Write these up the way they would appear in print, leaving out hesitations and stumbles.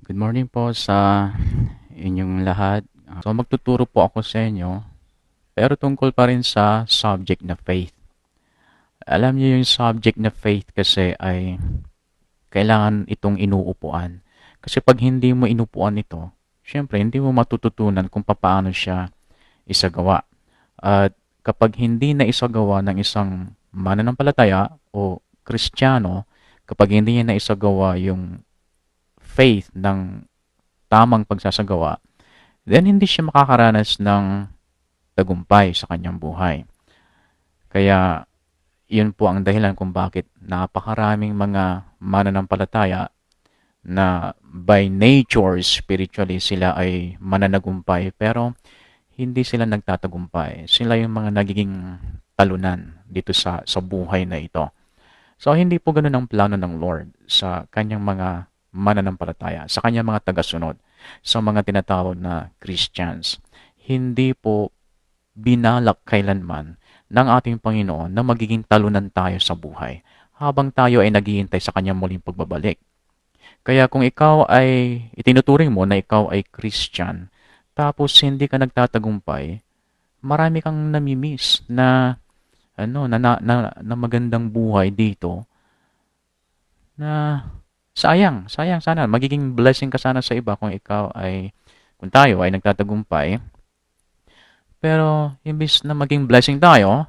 Good morning po sa inyong lahat. So magtuturo po ako sa inyo, pero tungkol pa rin sa subject na faith. Alam niyo yung subject na faith kasi ay kailangan itong inuupuan. Kasi pag hindi mo inupuan ito, syempre hindi mo matututunan kung paano siya isagawa. At kapag hindi na isagawa ng isang mananampalataya o Kristiyano, kapag hindi niya na isagawa yung faith ng tamang pagsasagawa, then hindi siya makakaranas ng tagumpay sa kanyang buhay. Kaya yun po ang dahilan kung bakit napakaraming mga mananampalataya na by nature spiritually sila ay mananagumpay pero hindi sila nagtatagumpay. Sila yung mga nagiging talunan dito sa buhay na ito. So hindi po ganoon ang plano ng Lord sa kanyang mga mananampalataya, sa kanyang mga tagasunod, sa mga tinatawag na Christians. Hindi po binalak kailanman ng ating Panginoon na magiging talunan tayo sa buhay habang tayo ay naghihintay sa kanyang muling pagbabalik. Kaya kung ikaw ay itinuturing mo na ikaw ay Christian, tapos hindi ka nagtatagumpay, marami kang namimiss na na magandang buhay dito na sayang sana. Magiging blessing ka sana sa iba kung tayo ay nagtatagumpay. Pero, imbis na maging blessing tayo,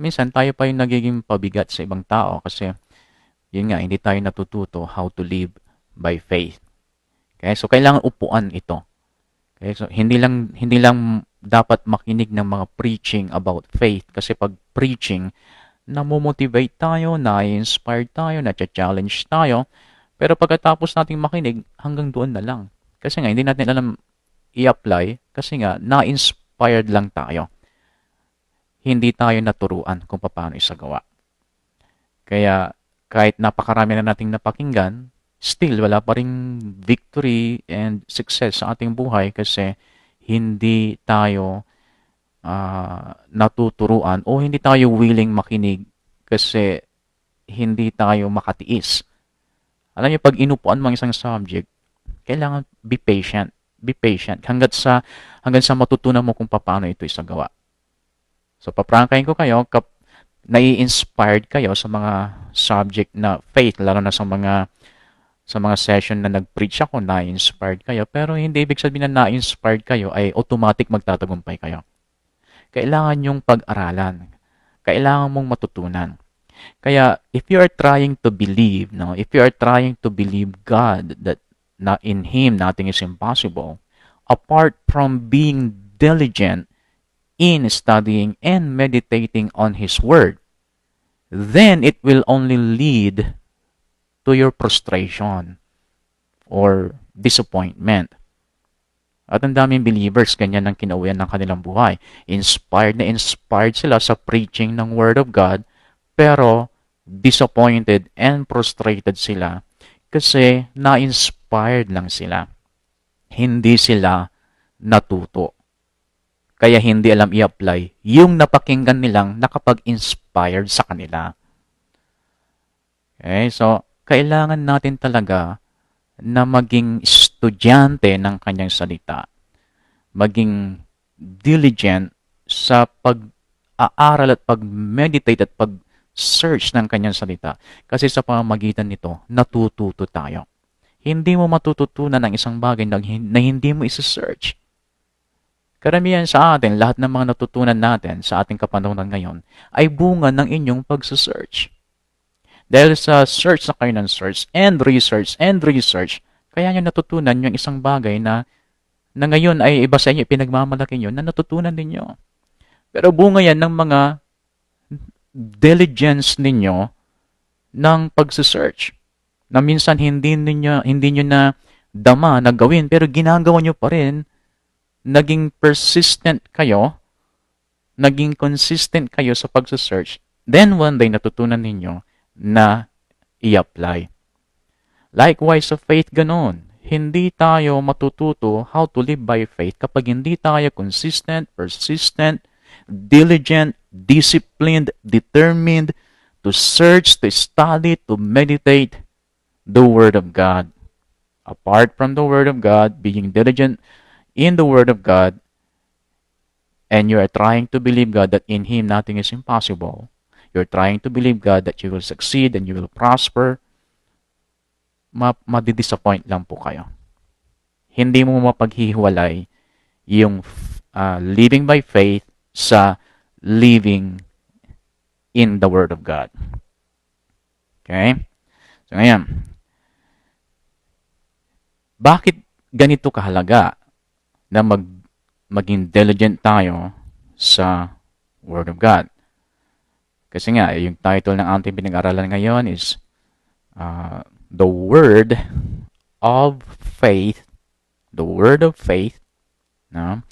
minsan tayo pa yung nagiging pabigat sa ibang tao kasi, yun nga, hindi tayo natututo how to live by faith. Okay? So, kailangan upuan ito. Okay? So, hindi lang dapat makinig ng mga preaching about faith kasi pag preaching, namomotivate tayo, na-inspire tayo, na-challenge tayo, pero pagkatapos nating makinig, hanggang doon na lang. Kasi nga, hindi natin alam i-apply kasi nga, na-inspired lang tayo. Hindi tayo naturuan kung paano isagawa. Kaya, kahit napakarami na nating napakinggan, still, wala pa ring victory and success sa ating buhay kasi hindi tayo natuturuan o hindi tayo willing makinig kasi hindi tayo makatiis. Alam niyo, pag inupuan mo ang isang subject, kailangan be patient. Be patient hanggang sa matutunan mo kung paano ito isagawa. So, paprangkahin ko kayo, nai-inspired kayo sa mga subject na faith, lalo na sa mga session na nag-preach ako, na-inspired kayo. Pero hindi ibig sabihin na na-inspired kayo ay automatic magtatagumpay kayo. Kailangan yung pag-aralan. Kailangan mong matutunan. Kaya, if you are trying to believe, no, if you are trying to believe God that in Him nothing is impossible, apart from being diligent in studying and meditating on His Word, then it will only lead to your frustration or disappointment. At ang daming believers, ganyan ang kinauwian ng kanilang buhay. Inspired na inspired sila sa preaching ng Word of God, pero disappointed and frustrated sila kasi na-inspired lang sila. Hindi sila natuto. Kaya hindi alam i-apply yung napakinggan nilang nakapag-inspired sa kanila. Okay, so kailangan natin talaga na maging estudyante ng kanyang salita. Maging diligent sa pag-aaral at pag-meditate at pag-search ng kanyang salita. Kasi sa pamamagitan nito, natututo tayo. Hindi mo matututunan ng isang bagay na hindi mo isa-search. Karamihan sa atin, lahat ng mga natutunan natin sa ating kapanahonan ngayon ay bunga ng inyong pag-search. Dahil sa search na kayo ng search and research, kaya nyo natutunan yung isang bagay na ngayon ay iba sa inyo, pinagmamalaki nyo, na natutunan ninyo. Pero bunga yan ng mga diligence ninyo ng pag-search. Na minsan hindi nyo na dama na gawin, pero ginagawa nyo pa rin, naging persistent kayo, naging consistent kayo sa pag-search, then one day natutunan ninyo na i-apply. Likewise, sa faith ganon. Hindi tayo matututo how to live by faith kapag hindi tayo consistent, persistent, diligent, disciplined, determined to search, to study, to meditate the Word of God. Apart from the Word of God, being diligent in the Word of God, and you are trying to believe God that in Him nothing is impossible, you're trying to believe God that you will succeed and you will prosper, madidisappoint lang po kayo. Hindi mo mapaghihiwalay yung living by faith sa living in the Word of God. Okay? So ngayon, bakit ganito kahalaga na maging diligent tayo sa Word of God? Kasi nga, yung title ng ating pinag-aralan ngayon is The Word of Faith. The Word of Faith, no,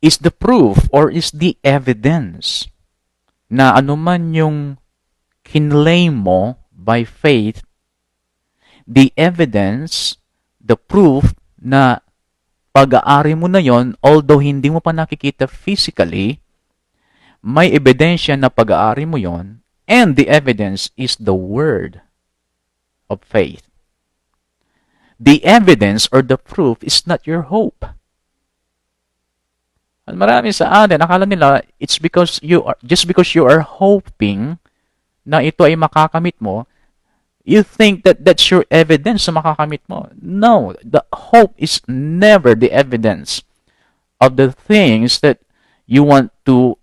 is the proof or is the evidence na anuman yung kinlaim mo by faith, the evidence, the proof na pag-aari mo na yon, although hindi mo pa nakikita physically, may ebidensya na pag-aari mo yon, and the evidence is the word of faith. The evidence or the proof is not your hope. At marami sa atin, akala nila, it's because just because you are hoping na ito ay makakamit mo, you think that that's your evidence na makakamit mo. No, the hope is never the evidence of the things that you want to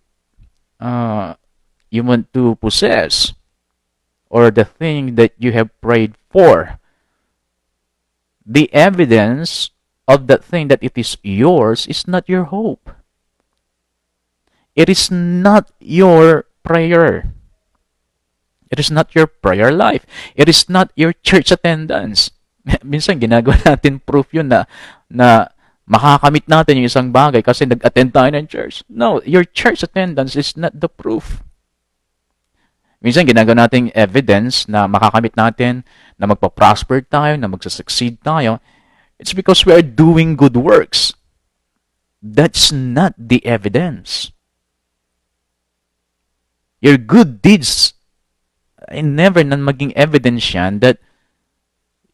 possess or the thing that you have prayed for. The evidence of that thing that it is yours is not your hope. It is not your prayer. It is not your prayer life. It is not your church attendance. Minsan ginagawa natin proof yun na makakamit natin yung isang bagay kasi nag-attend tayo ng church. No, your church attendance is not the proof. Minsan ginagawa natin evidence na makakamit natin, na magpa-prosper tayo, na magsa-succeed tayo. It's because we are doing good works. That's not the evidence. Your good deeds ay never nan maging evidence yan that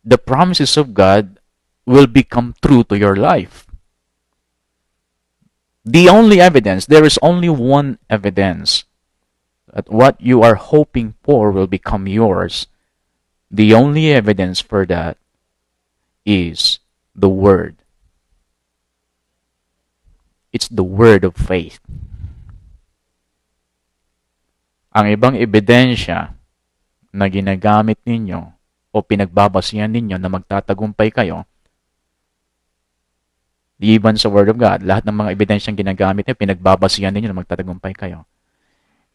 the promises of God will become true to your life. The only evidence, there is only one evidence that what you are hoping for will become yours. The only evidence for that is the Word. It's the Word of faith. Ang ibang ebidensya na ginagamit ninyo o pinagbabasihan ninyo na magtatagumpay kayo, even sa Word of God, lahat ng mga ebidensyang ginagamit niyo, pinagbabasihan ninyo na magtatagumpay kayo,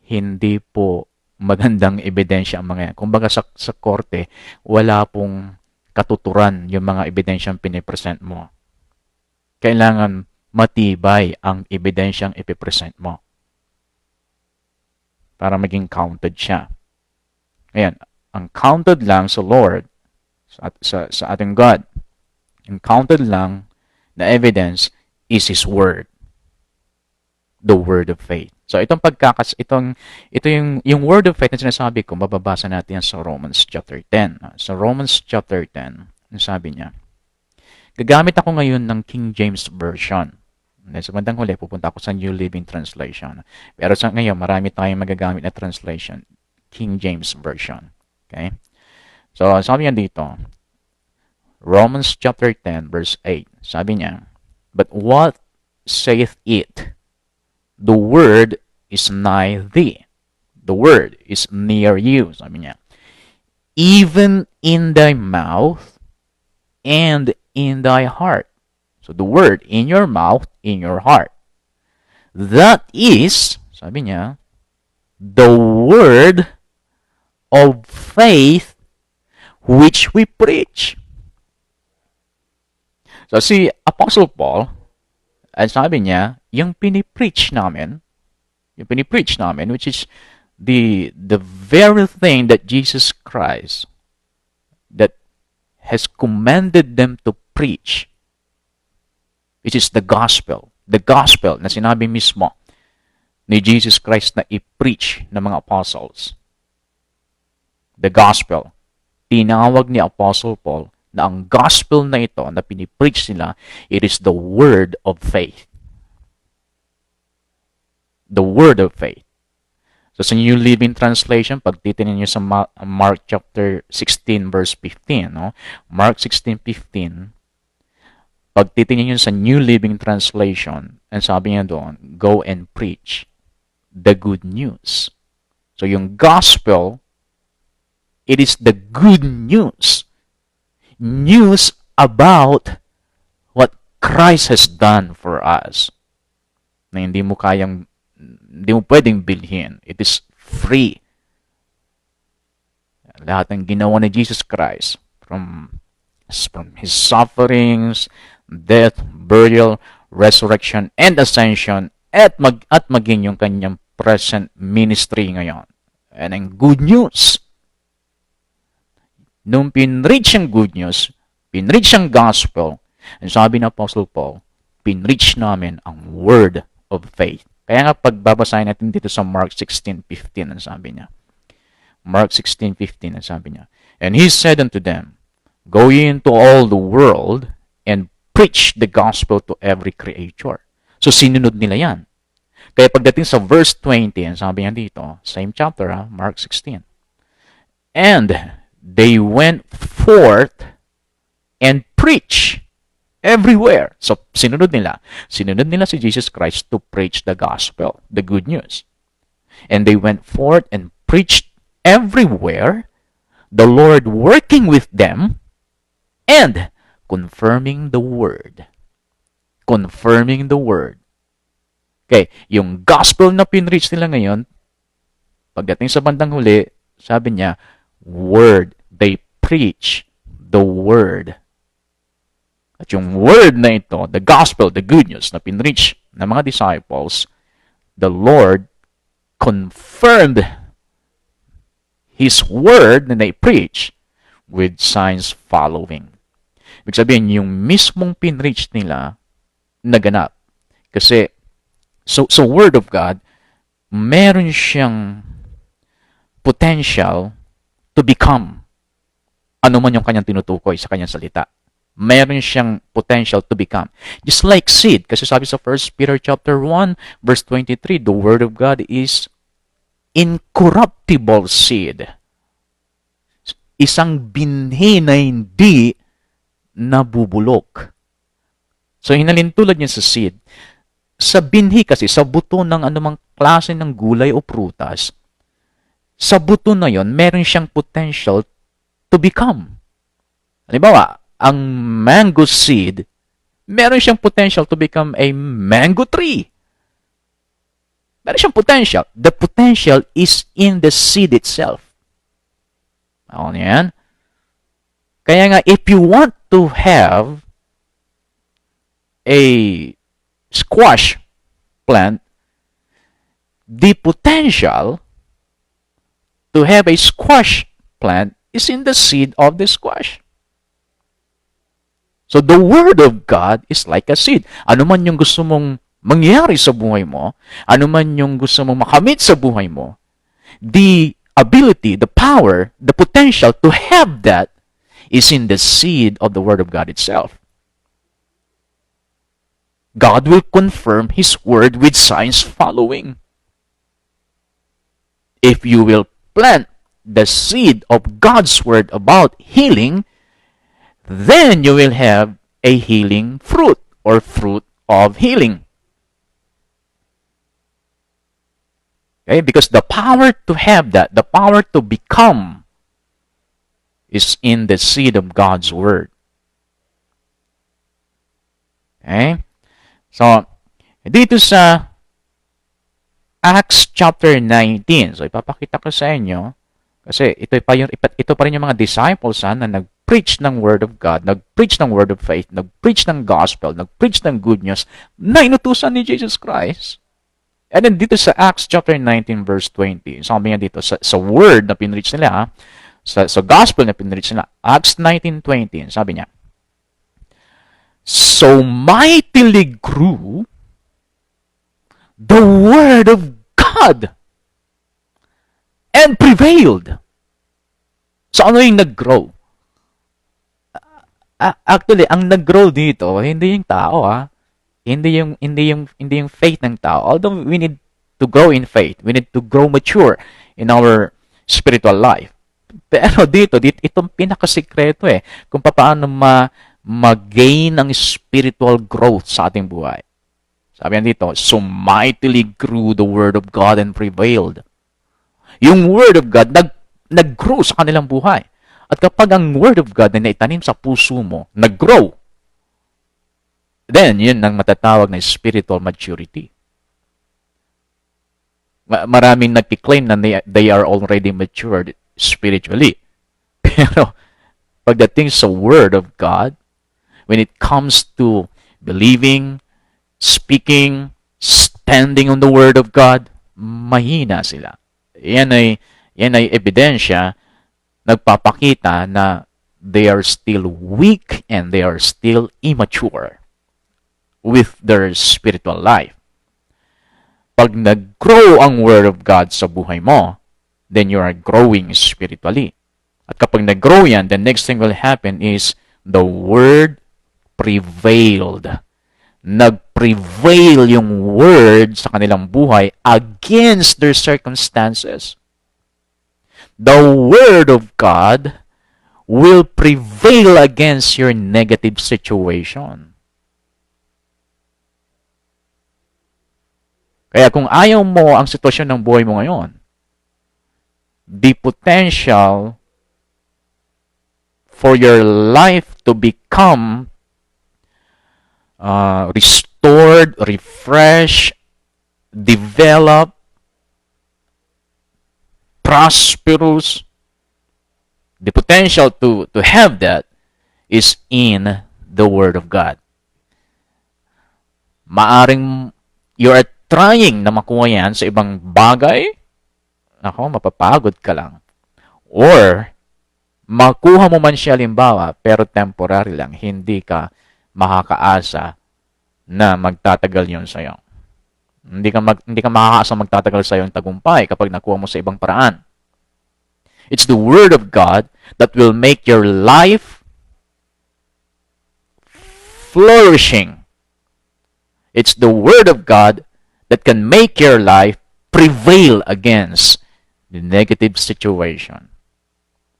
hindi po magandang ebidensya ang mga yan. Kumbaga sa korte, wala pong katuturan yung mga ebidensyang pinipresent mo. Kailangan matibay ang ebidensyang ipipresent mo para maging counted siya. Ayan, ang counted lang sa Lord, sa ating God, ang counted lang na evidence is His Word. The Word of Faith. So ito yung Word of Faith na sinasabi ko, mababasa natin sa Romans chapter 10. Sa Romans chapter 10, sabi niya, gagamit ako ngayon ng King James Version. Sa bandang huli, pupunta ako sa New Living Translation. Pero sa ngayon, marami tayong magagamit na translation. King James Version. Okay? So, sabi niya dito, Romans chapter 10, verse 8. Sabi niya, but what saith it? The word is nigh thee. The word is near you. Sabi niya, even in thy mouth and in thy heart. So the word in your mouth, in your heart. That is, sabi niya, the word of faith which we preach. So si Apostle Paul, sabi niya, yung pinipreach namin, which is the very thing that Jesus Christ that has commanded them to preach, which is the gospel na sinabi mismo ni Jesus Christ na i-preach ng mga apostles. The gospel, tinawag ni Apostle Paul na ang gospel na ito na pinipreach nila, it is the word of faith. The word of faith. So sa New Living Translation, pag titingnan niyo sa Mark chapter 16 verse 15, no? Mark 16:15, pag titingnan niyo sa New Living Translation, ang sabi niya doon, go and preach the good news. So yung gospel, it is the good news. News about what Christ has done for us. Na hindi mo pwedeng bilhin. It is free. Lahat ng ginawa ni Jesus Christ, from His sufferings, death, burial, resurrection, and ascension, at maging yung kanyang present ministry ngayon. And ang good news, nung pinreach ang good news, pinreach ang gospel, ang sabi ng Apostle Paul, pinreach namin ang word of faith. Kaya nga pagbabasahin natin dito sa Mark 16:15, ang sabi niya. Mark 16:15, ang sabi niya. And he said unto them, go ye into all the world and preach the gospel to every creature. So sinunod nila yan. Kaya pagdating sa verse 20, ang sabi niya dito, same chapter, Mark 16. And they went forth and preached everywhere. So, sinunod nila. Sinunod nila si Jesus Christ to preach the gospel, the good news. And they went forth and preached everywhere, the Lord working with them and confirming the word. Confirming the word. Okay, yung gospel na pinreach nila ngayon, pagdating sa bandang huli, sabi niya, word. They preach the word. At yung word na ito, the gospel, the good news na pinreach ng mga disciples, the Lord confirmed His word na they preach with signs following. Ibig sabihin, yung mismong pinreach nila, naganap. Kasi, so word of God, meron siyang potential to become ano man yung kanyang tinutukoy sa kanyang salita. Meron siyang potential to become. Just like seed. Kasi sabi sa 1 Peter chapter 1, verse 23, the word of God is incorruptible seed. Isang binhi na hindi nabubulok. So, hinalintulad niya sa seed. Sa binhi kasi, sa buto ng anumang klase ng gulay o prutas, sa buto na yon, meron siyang potential to become. Halimbawa, ang mango seed, meron siyang potential to become a mango tree. Meron siyang potential. The potential is in the seed itself. Ako yan. Kaya nga, if you want to have a squash plant, the potential to have a squash plant is in the seed of the squash. So the word of God is like a seed. Ano man yung gusto mong mangyari sa buhay mo, ano man yung gusto mong makamit sa buhay mo, the ability, the power, the potential to have that is in the seed of the word of God itself. God will confirm His word with signs following. If you will plant the seed of God's word about healing, then you will have a healing fruit or fruit of healing. Okay? Because the power to have that, the power to become, is in the seed of God's word. Okay? So, dito sa Acts chapter 19, so ipapakita ko sa inyo, kasi ito pa rin yung mga disciples na nag-preach ng word of God, nag-preach ng word of faith, nag-preach ng gospel, nag-preach ng good news, na inutusan ni Jesus Christ. And then dito sa Acts chapter 19 verse 20, sabi nga dito, sa word na pinreach nila, sa gospel na pinreach nila, Acts 19:20, sabi niya, so mightily grew the word of God and prevailed. So ano yung nag-grow? Actually, ang nag-grow dito, hindi yung tao, ha? Hindi yung faith ng tao. Although we need to grow in faith, we need to grow mature in our spiritual life. Pero dito itong pinakasikreto kung paano mag-gain ng spiritual growth sa ating buhay. Sabi yan dito, so mightily grew the word of God and prevailed. Yung word of God nag-grow sa kanilang buhay. At kapag ang word of God na naitanim sa puso mo, nag-grow, then yun ang matatawag na spiritual maturity. Maraming nagki-claim na they are already matured spiritually. Pero pagdating sa word of God, when it comes to believing, speaking, standing on the word of God, mahina sila. Yan ay ebidensya, nagpapakita na they are still weak and they are still immature with their spiritual life. Pag nag-grow ang word of God sa buhay mo, then you are growing spiritually. At kapag nag-grow yan, the next thing will happen is the word prevailed. Nag-prevail yung word sa kanilang buhay against their circumstances. The word of God will prevail against your negative situation. Kaya kung ayaw mo ang sitwasyon ng buhay mo ngayon, the potential for your life to become restored, refreshed, develop, prosperous, the potential to have that is in the Word of God. Maaring you are trying na makuha yan sa ibang bagay, ako, mapapagod ka lang. Or, makuha mo man siya limbawa, pero temporary lang, hindi ka makakaasa na magtatagal yon sa iyo. Hindi ka makakaasa magtatagal sa iyo ang tagumpay kapag nakuha mo sa ibang paraan. It's the Word of God that will make your life flourishing. It's the Word of God that can make your life prevail against the negative situation.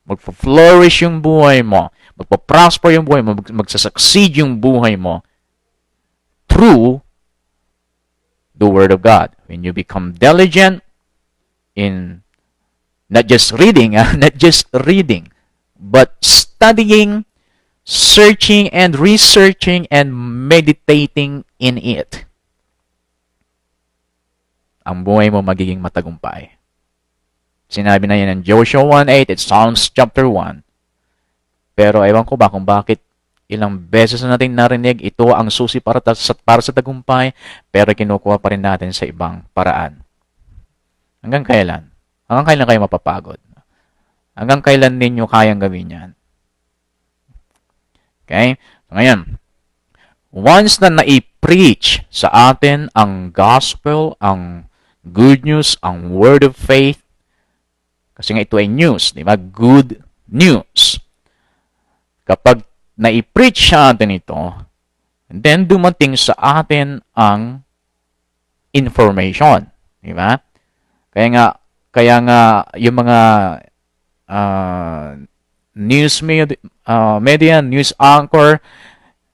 Magpa-flourish yung buhay mo, magpa-prosper yung buhay mo, magsasucceed yung buhay mo through the Word of God. When you become diligent in not just reading, but studying, searching, and researching, and meditating in it, ang buhay mo magiging matagumpay. Sinabi na yan ng Joshua 1:8, it's Psalms chapter 1. Pero ewan ko ba kung bakit ilang beses na natin narinig, ito ang susi para sa tagumpay, pero kinukuha pa rin natin sa ibang paraan. Hanggang kailan? Hanggang kailan kayo mapapagod? Hanggang kailan ninyo kayang gawin yan? Okay? So, ngayon, once na na-preach sa atin ang gospel, ang good news, ang word of faith, kasi nga ito ay news, di ba? Good news. Kapag na-preach sa atin ito, and then dumating sa atin ang information, di ba? Kaya nga yung mga news media, news anchor,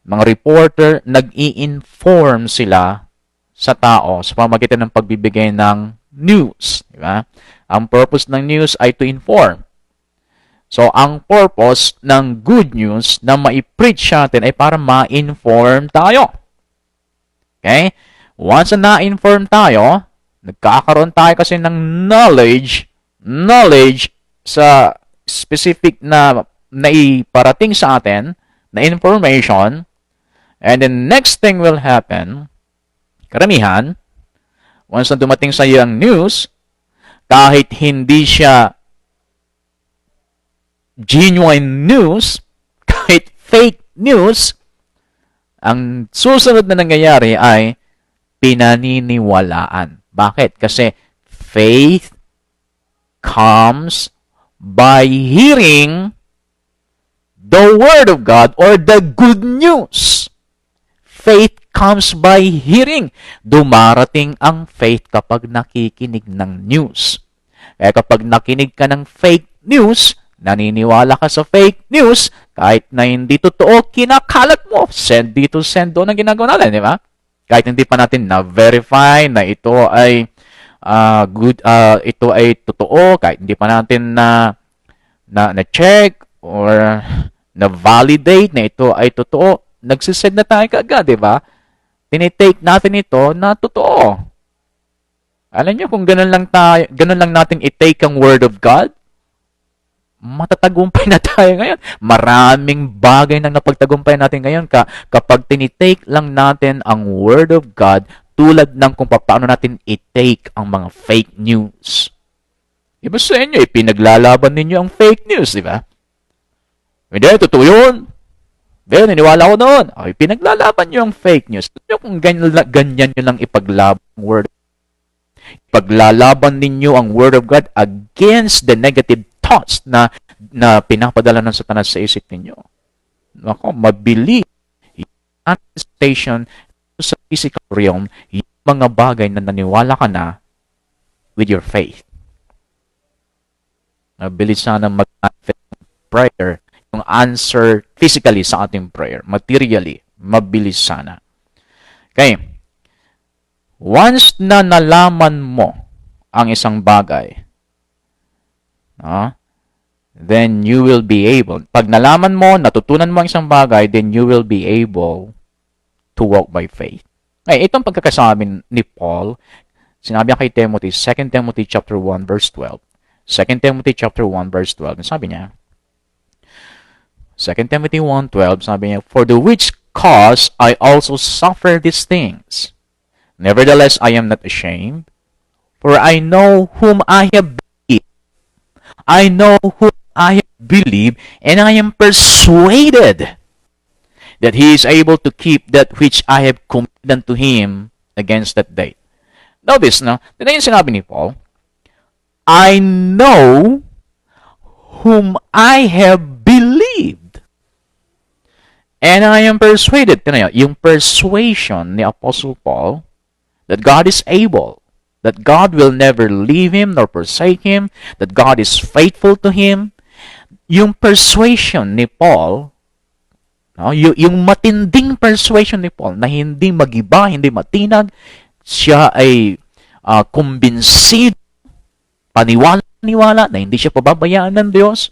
mga reporter, nag-i-inform sila sa tao sa pamamagitan ng pagbibigay ng news, di ba? Ang purpose ng news ay to inform. So, ang purpose ng good news na ma-preach natin ay para ma-inform tayo. Okay? Once na na-inform tayo, nagkakaroon tayo kasi ng knowledge sa specific na naiparating sa atin, na information, and the next thing will happen, karamihan, once na dumating sa iyo ang news, kahit hindi siya genuine news, kahit fake news, ang susunod na nangyayari ay pinaniniwalaan. Bakit? Kasi faith comes by hearing the Word of God or the good news. Faith comes by hearing. Dumarating ang faith kapag nakikinig ng news. Kaya kapag nakinig ka ng fake news, naniniwala ka sa fake news, kahit na hindi totoo, kinakalat mo. Send dito, send doon ang ginagawa natin, di ba? Kahit hindi pa natin na-verify na ito ay ito ay totoo, kahit hindi pa natin na-check or na-validate na ito ay totoo, nagsisend na tayo kaagad, di ba? Tinitake natin ito na totoo. Alam niyo kung ganun lang natin i-take ang Word of God, matatagumpay na tayo ngayon. Maraming bagay na napagtagumpay natin ngayon kapag tinitake lang natin ang Word of God tulad ng kung paano natin i-take ang mga fake news. Iba sa inyo, ipinaglalaban ninyo ang fake news, di ba? Hindi, totoo yun. Hindi, niniwala ko doon. Ipinaglalaban nyo ang fake news. Kung ganyan nyo lang ipaglaban ang Word of God. Ipaglalaban ninyo ang Word of God against the negative thoughts na pinapadala ng Satanas sa isip ninyo. Ako, mabili yung manifestation sa physical realm, yung mga bagay na naniwala ka na with your faith. Mabilis sana mag-manifest prayer, yung answer physically sa ating prayer, materially, mabilis sana. Okay. Once na nalaman mo ang isang bagay, then you will be able, pag nalaman mo, natutunan mo ang isang bagay, then you will be able to walk by faith. Ay, itong pagkakasabi ni Paul, sinabi niya kay Timothy, 2 Timothy chapter 1 verse 12. 2 Timothy chapter 1 verse 12. Sabi niya, 2 Timothy 1:12, sabi niya, for the which cause I also suffer these things. Nevertheless, I am not ashamed, for I know whom I have believed. I know whom I have believed, and I am persuaded that he is able to keep that which I have committed unto him against that day. Notice, no? Tignan yung sinabi ni Paul, I know whom I have believed, and I am persuaded. Tignan nyo, yung persuasion ni Apostle Paul that God is able, that God will never leave him nor forsake him, that God is faithful to him. Yung persuasion ni Paul, yung matinding persuasion ni Paul na hindi magiba, hindi matinag, siya ay kumbinsido, paniwala na hindi siya pababayaan ng Diyos.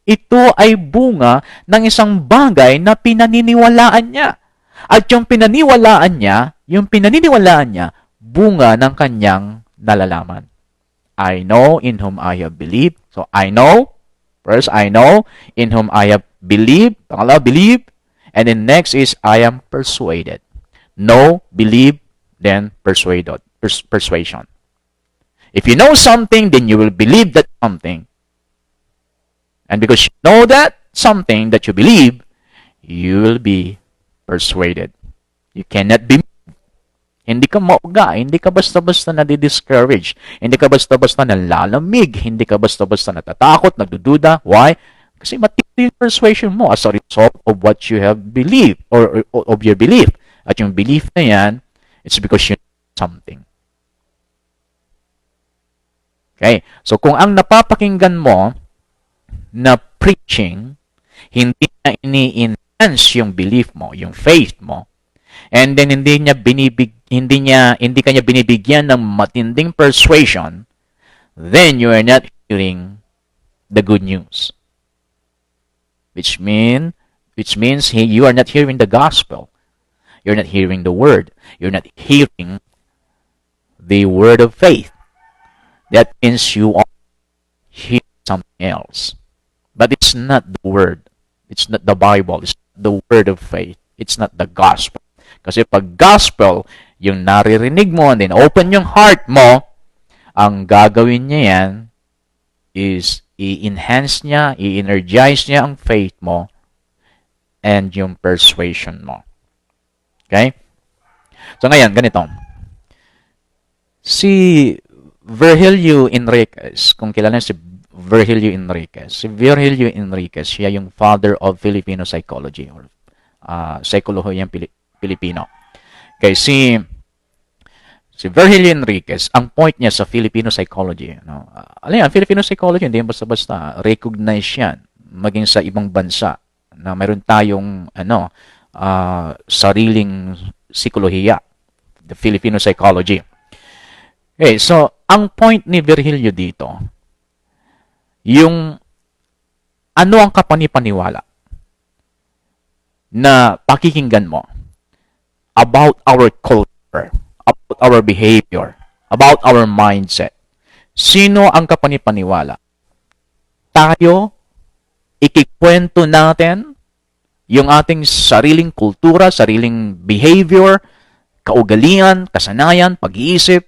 Ito ay bunga ng isang bagay na pinaniniwalaan niya. At yung pinaniniwalaan niya, bunga ng kanyang nalalaman. I know in whom I have believed. So, I know. First, I know in whom I have believed. Pangalawa, believe. And then next is, I am persuaded. Know, believe, then persuaded. Persuasion. If you know something, then you will believe that something. And because you know that something that you believe, you will be persuaded. You cannot be moved. Hindi ka mauga, hindi ka basta-basta nadi-discourage, hindi ka basta-basta nalalamig, hindi ka basta-basta natatakot, nagdududa. Why? Kasi matindi yung persuasion mo as a result of what you have believed or of your belief. At yung belief na yan, it's because you know something. Okay? So kung ang napapakinggan mo na preaching, hindi na ini-enhance yung belief mo, yung faith mo, and then hindi ka niya binibigyan ng matinding persuasion, then you are not hearing the good news. Which means you are not hearing the gospel. You're not hearing the word. You're not hearing the word of faith. That means you are hearing something else. But it's not the word. It's not the Bible. It's not the word of faith. It's not the gospel. Kasi pag gospel, yung naririnig mo, and then open yung heart mo, ang gagawin niya yan is i-enhance niya, i-energize niya ang faith mo and yung persuasion mo. Okay? So ngayon, ganito. Si Virgilio Enriquez, kung kilala si Virgilio Enriquez. Si Virgilio Enriquez, siya yung father of Filipino psychology or psycholohiyang Pilipino. Okay, si Virgilio Enriquez, ang point niya sa Filipino psychology, no? Alam yan, Filipino psychology, hindi basta-basta, recognize yan, maging sa ibang bansa, na mayroon tayong, sariling psikolohiya, the Filipino psychology. Okay, so, ang point ni Virgilio dito, yung, ano ang kapanipaniwala na pakikinggan mo about our culture, about our behavior, about our mindset. Sino ang kapanipaniwala? Tayo, ikikwento natin yung ating sariling kultura, sariling behavior, kaugalian, kasanayan, pag-iisip.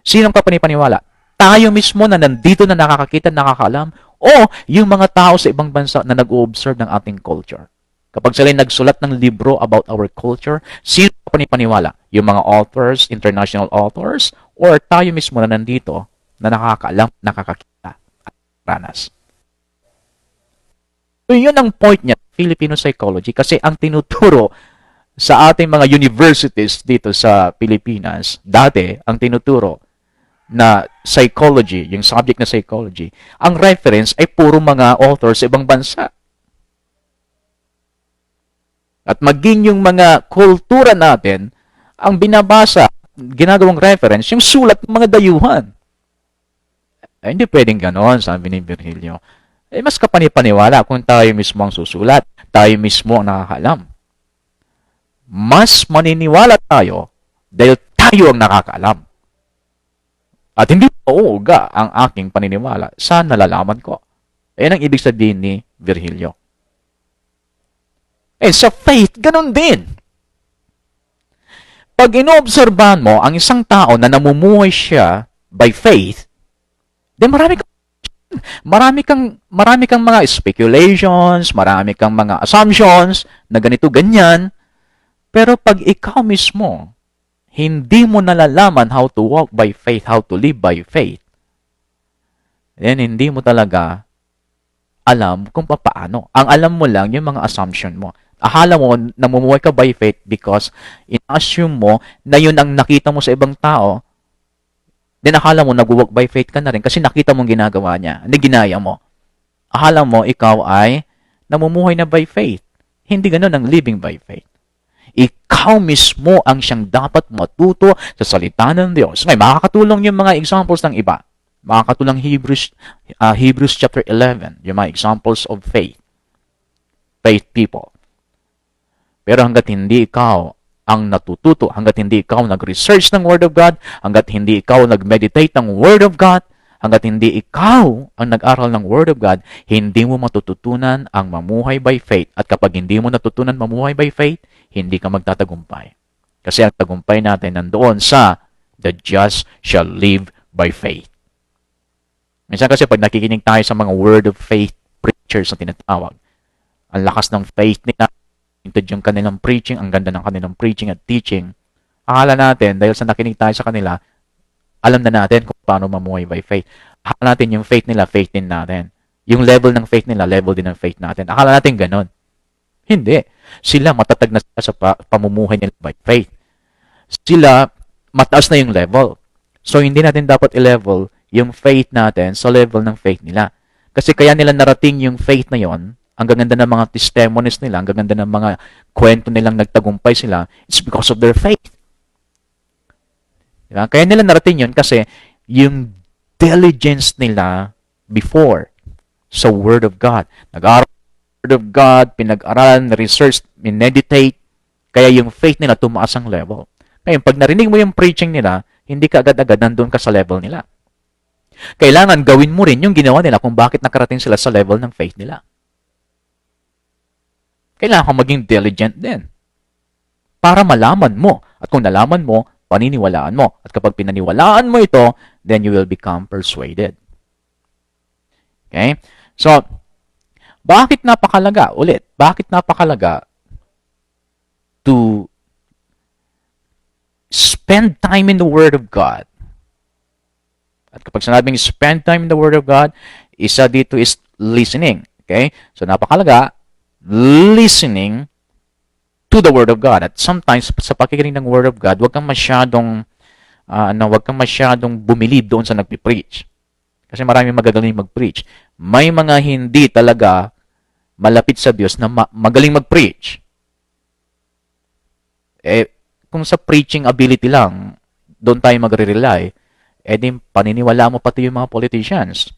Sino ang kapanipaniwala? Tayo mismo na nandito na nakakakita, nakakaalam, o yung mga tao sa ibang bansa na nag-o-observe ng ating culture. Kapag sila nagsulat ng libro about our culture, sino panipaniwala? Yung mga authors, international authors, or tayo mismo na nandito na nakakaalam, nakakakita at ranas? So yun ang point niya, Filipino psychology, kasi ang tinuturo sa ating mga universities dito sa Pilipinas, dati ang tinuturo na psychology, yung subject na psychology, ang reference ay puro mga authors sa ibang bansa. At maging yung mga kultura natin, ang binabasa, ginagawang reference, yung sulat ng mga dayuhan. Ay, hindi pwedeng ganon, sabi ni Virgilio. Mas kapanipaniwala kung tayo mismo ang susulat, tayo mismo ang nakakaalam. Mas maniniwala tayo dahil tayo ang nakakaalam. At hindi uuga ang aking paniniwala sa nalalaman ko. Ayan ang ibig sabihin ni Virgilio. Sa faith, ganun din. Pag inoobserbahan mo ang isang tao na namumuhay siya by faith, then marami kang mga speculations, marami kang mga assumptions na ganito, ganyan. Pero pag ikaw mismo, hindi mo nalalaman how to walk by faith, how to live by faith, then hindi mo talaga alam kung paano. Ang alam mo lang yung mga assumption mo. Akala mo namumuhay ka by faith because in-assume mo na yun ang nakita mo sa ibang tao, then akala mo nag-walk by faith ka na rin kasi nakita mong ginagawa niya, hindi ginaya mo. Akala mo ikaw ay namumuhay na by faith. Hindi ganoon ang living by faith. Ikaw mismo ang siyang dapat matuto sa salita ng Diyos. Ngayon, makakatulong yung mga examples ng iba. Makakatulong Hebrews chapter 11, yung mga examples of faith. Faith people. Pero hanggat hindi ikaw ang natututo, hanggat hindi ikaw nag-research ng Word of God, hanggat hindi ikaw nag-meditate ng Word of God, hanggat hindi ikaw ang nag-aral ng Word of God, hindi mo matututunan ang mamuhay by faith. At kapag hindi mo natutunan mamuhay by faith, hindi ka magtatagumpay. Kasi ang tagumpay natin nandoon sa the just shall live by faith. Minsan kasi pag nakikinig tayo sa mga word of faith preachers na tinatawag, ang lakas ng faith nila, yung kanilang preaching, ang ganda ng kanilang preaching at teaching, akala natin, dahil sa nakinig tayo sa kanila, alam na natin kung paano mamuhay by faith. Akala natin yung faith nila, faith din natin. Yung level ng faith nila, level din ng faith natin. Akala natin ganon. Hindi. Sila matatag na sa pamumuhay nila by faith. Sila, mataas na yung level. So, hindi natin dapat i-level yung faith natin sa level ng faith nila. Kasi kaya nila narating yung faith na yon, ang gaganda ng mga testimonies nila, ang gaganda ng mga kwento nilang nagtagumpay sila, it's because of their faith. Diba? Kaya nila narating yun kasi yung diligence nila before sa Word of God. Nag-aaral ng Word of God, pinag-aralan, research, meditate, kaya yung faith nila tumaas ang level. Ngayon, pag narinig mo yung preaching nila, hindi ka agad-agad nandun ka sa level nila. Kailangan gawin mo rin yung ginawa nila kung bakit nakarating sila sa level ng faith nila. Kailangan kang maging diligent din para malaman mo. At kung nalaman mo, paniniwalaan mo. At kapag pinaniwalaan mo ito, then you will become persuaded. Okay? So, bakit napakalaga? Ulit, bakit napakalaga to spend time in the Word of God? At kapag sinabing spend time in the Word of God, Isa dito is listening. Okay? So, napakalaga, listening to the Word of God. At sometimes, sa pakikinig ng Word of God, huwag kang masyadong bumilib doon sa nagpipreach. Kasi maraming magagaling mag-preach. May mga hindi talaga malapit sa Diyos na magaling mag-preach. Kung sa preaching ability lang, doon tayo magre-rely, di paniniwala mo pati yung mga politicians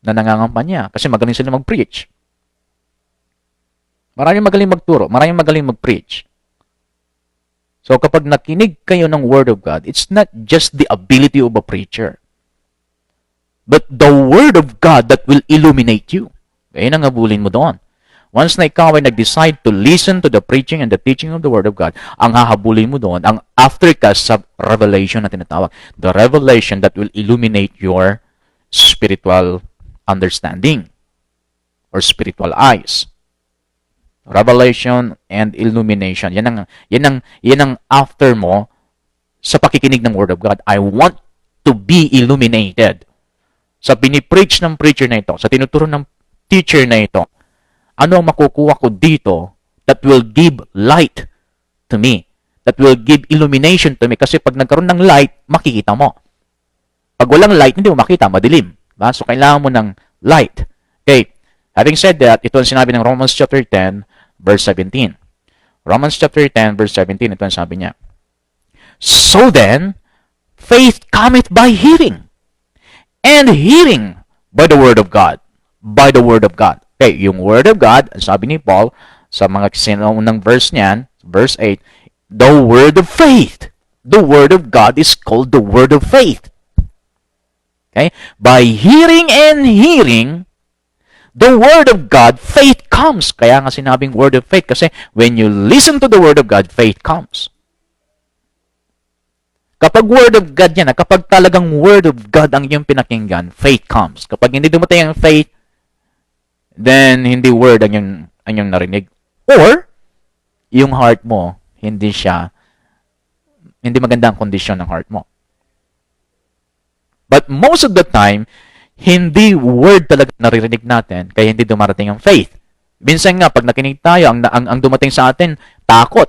na nangangampanya kasi magaling sila mag-preach. Maraming magaling magturo, maraming magaling mag-preach. So kapag nakinig kayo ng Word of God, it's not just the ability of a preacher, but the Word of God that will illuminate you. Kaya ang habulin mo doon. Once na ikaw ay nag-decide to listen to the preaching and the teaching of the Word of God, ang hahabulin mo doon, ang aftercast sa revelation na tinatawag. The revelation that will illuminate your spiritual understanding or spiritual eyes. Revelation and illumination. Yan ang after mo sa pakikinig ng Word of God. I want to be illuminated. Sa pinipreach ng preacher na ito, sa tinuturo ng teacher na ito, ano ang makukuha ko dito that will give light to me, that will give illumination to me? Kasi pag nagkaroon ng light, makikita mo. Pag walang light, hindi mo makita, madilim. So, kailangan mo ng light. Okay, having said that, ito ang sinabi ng Romans chapter 10, verse 17. Romans chapter 10, verse 17, ito ang sabi niya. So then, faith cometh by hearing, and hearing by the Word of God. By the Word of God. Okay, yung Word of God, sabi ni Paul, sa mga sinaunang verse niyan, verse 8, the Word of faith. The Word of God is called the Word of faith. Okay? By hearing and hearing, the Word of God, faith comes. Kaya nga sinabing Word of faith, kasi when you listen to the Word of God, faith comes. Kapag Word of God yan, kapag talagang Word of God ang iyong pinakinggan, faith comes. Kapag hindi dumating ang faith, then hindi Word ang iyong narinig. Or, yung heart mo, hindi maganda ang kondisyon ng heart mo. But most of the time, hindi Word talaga naririnig natin, kaya hindi dumarating ang faith. Minsan nga, pag nakinig tayo, ang dumating sa atin, takot.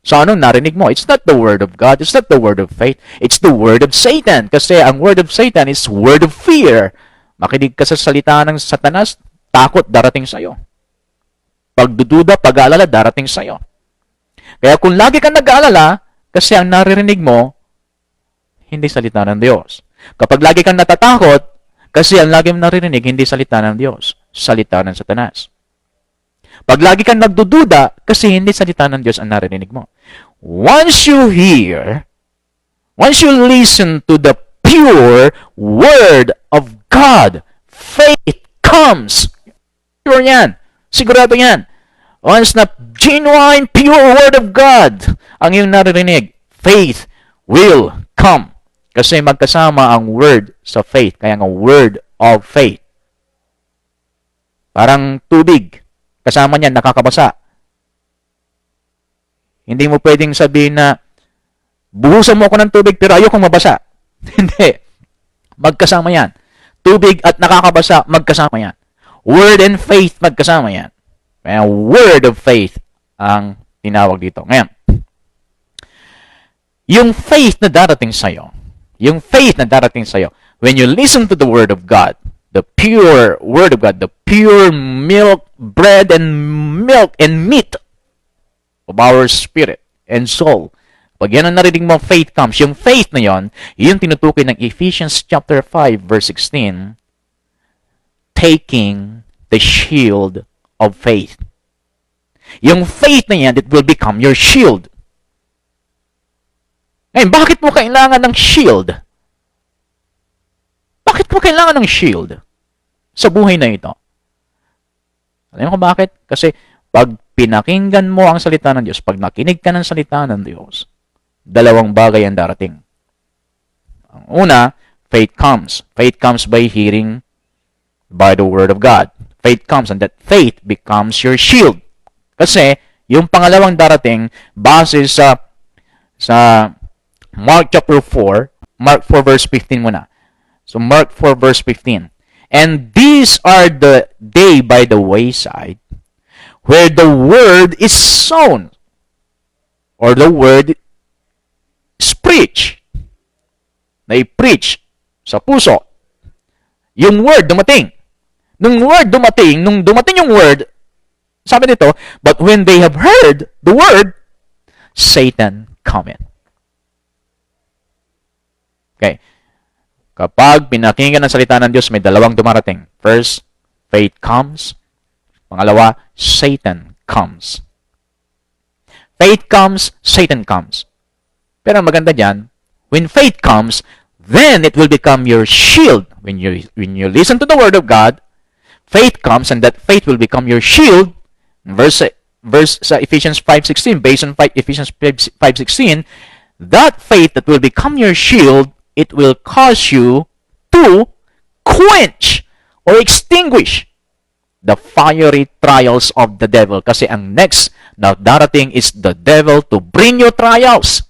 So, ano narinig mo? It's not the Word of God. It's not the Word of faith. It's the Word of Satan. Kasi ang Word of Satan is Word of fear. Makinig ka sa salita ng Satanas, takot darating sa'yo. Pagdududa, pag-aalala, darating sa'yo. Kaya kung lagi kang nag-aalala, kasi ang naririnig mo, hindi salita ng Diyos. Kapag lagi kang natatakot, kasi ang lagi mong naririnig, hindi salita ng Diyos. Salita ng Satanas. Pag lagi kang nagdududa, kasi hindi salita ng Diyos ang naririnig mo. Once you listen to the pure Word of God, faith comes. Sure yan. Sigurado yan. Once na genuine, pure Word of God ang iyong naririnig, faith will come. Kasi magkasama ang Word sa faith. Kaya nga Word of faith. Parang tubig. Kasama niyan, nakakabasa. Hindi mo pwedeng sabihin na, buhusan mo ako ng tubig pero ayokong mabasa. Hindi. Magkasama yan. Tubig at nakakabasa, magkasama yan. Word and faith, magkasama yan. Kaya Word of faith ang tinawag dito. Ngayon, yung faith na darating sa'yo, when you listen to the Word of God, the pure Word of God, the pure milk, bread and milk and meat of our spirit and soul, pag yan ang narinig mo, faith comes. Yung faith na yon, yung tinutukoy ng Ephesians chapter 5, verse 16, taking the shield of faith. Yung faith na yan, it will become your shield. Ngayon, bakit mo kailangan ng shield? Bakit mo kailangan ng shield sa buhay na ito? Alam mo bakit? Kasi pag pinakinggan mo ang salita ng Diyos, pag nakinig ka ng salita ng Diyos, dalawang bagay ang darating. Ang una, faith comes. Faith comes by hearing by the Word of God. Faith comes and that faith becomes your shield. Kasi yung pangalawang darating, base sa Mark chapter 4, Mark 4 verse 15 muna. So Mark 4 verse 15. And these are the day by the wayside, where the word is sown, or the word is preached. Na-preach sa puso. Yung word dumating. Nung dumating yung word, sabi dito, but when they have heard the word, Satan come in. Okay. Kapag pinakinggan ang salita ng Diyos, may dalawang dumarating. First, faith comes. Pangalawa, Satan comes. Faith comes, Satan comes. Pero maganda dyan, when faith comes, then it will become your shield. When you listen to the Word of God, faith comes, and that faith will become your shield. Verse sa Ephesians 5:16, based on Ephesians 5:16, that faith that will become your shield, it will cause you to quench or extinguish the fiery trials of the devil. Kasi ang next na darating is the devil to bring you trials.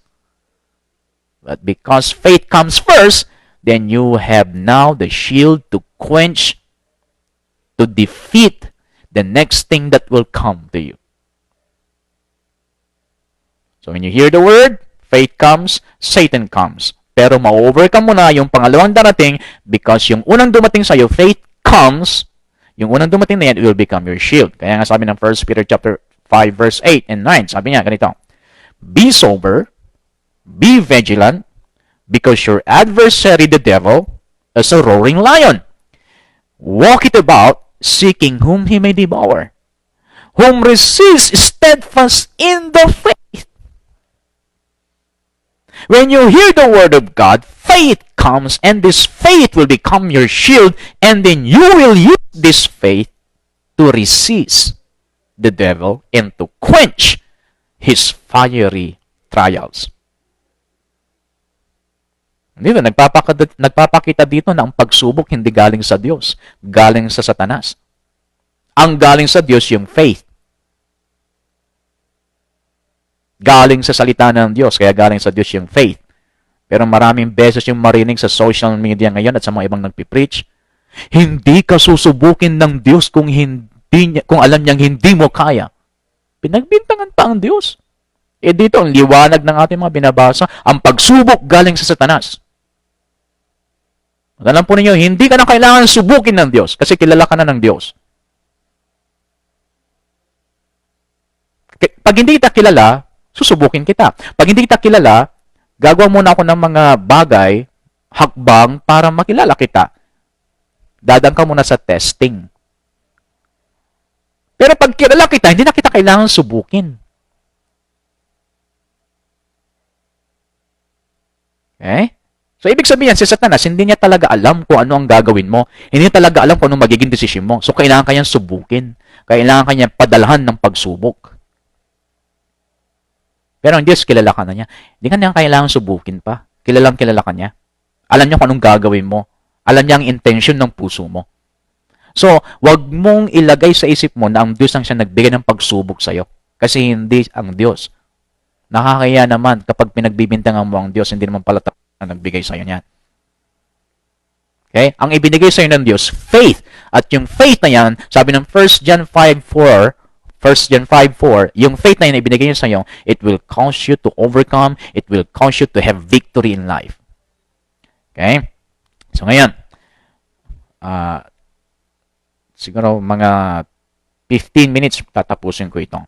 But because faith comes first, then you have now the shield to quench, to defeat the next thing that will come to you. So when you hear the word, faith comes, Satan comes. Pero ma-overcome mo na yung pangalawang darating because yung unang dumating sa'yo, faith comes, yung unang dumating na yan, it will become your shield. Kaya nga sabi ng 1 Peter chapter 5, verse 8 and 9, sabi niya ganito, be sober, be vigilant, because your adversary, the devil, is a roaring lion, walketh about, seeking whom he may devour, whom resist steadfast in the faith. When you hear the word of God, faith comes, and this faith will become your shield, and then you will use this faith to resist the devil and to quench his fiery trials. Dito, nagpapakita dito na ang pagsubok hindi galing sa Diyos, galing sa Satanas. Ang galing sa Diyos yung faith. Galing sa salita ng Diyos, kaya galing sa Diyos yung faith. Pero maraming beses yung marinig sa social media ngayon at sa mga ibang nagpipreach, hindi ka susubukin ng Diyos kung alam niyang hindi mo kaya. Pinagbintangan pa ang Diyos. Dito, ang liwanag ng ating mga binabasa, ang pagsubok galing sa Satanas. At alam po ninyo, hindi ka na kailangan subukin ng Diyos kasi kilala ka na ng Diyos. Pag hindi kita kilala, susubukin kita. Pag hindi kita kilala, gagawa muna ako ng mga bagay, hakbang, para makilala kita. Dadang ka muna sa testing. Pero pag kilala kita, hindi na kita kailangan subukin. Okay? So, ibig sabihin, si Satanas, hindi niya talaga alam kung ano ang gagawin mo. Hindi niya talaga alam kung ano magiging desisyon mo. So, kailangan kanyang subukin. Kailangan kanyang padalhan ng pagsubok. Pero ang Diyos, kilala ka na niya. Hindi ka niya kailangan subukin pa. Kilala ka niya. Alam niya kung anong gagawin mo. Alam niya ang intention ng puso mo. So, wag mong ilagay sa isip mo na ang Diyos ang siya nagbigay ng pagsubok sa'yo. Kasi hindi ang Diyos. Nakakaya naman kapag pinagbibintangan mo ang Diyos, hindi naman pala na nagbigay sa'yo niyan. Okay? Ang ibinigay sa'yo ng Diyos, faith. At yung faith na yan, sabi ng 1 John 5:4, yung faith na yan ibinigay niya sa'yo, it will cause you to overcome, it will cause you to have victory in life. Okay? So ngayon, siguro mga 15 minutes tatapusin ko ito.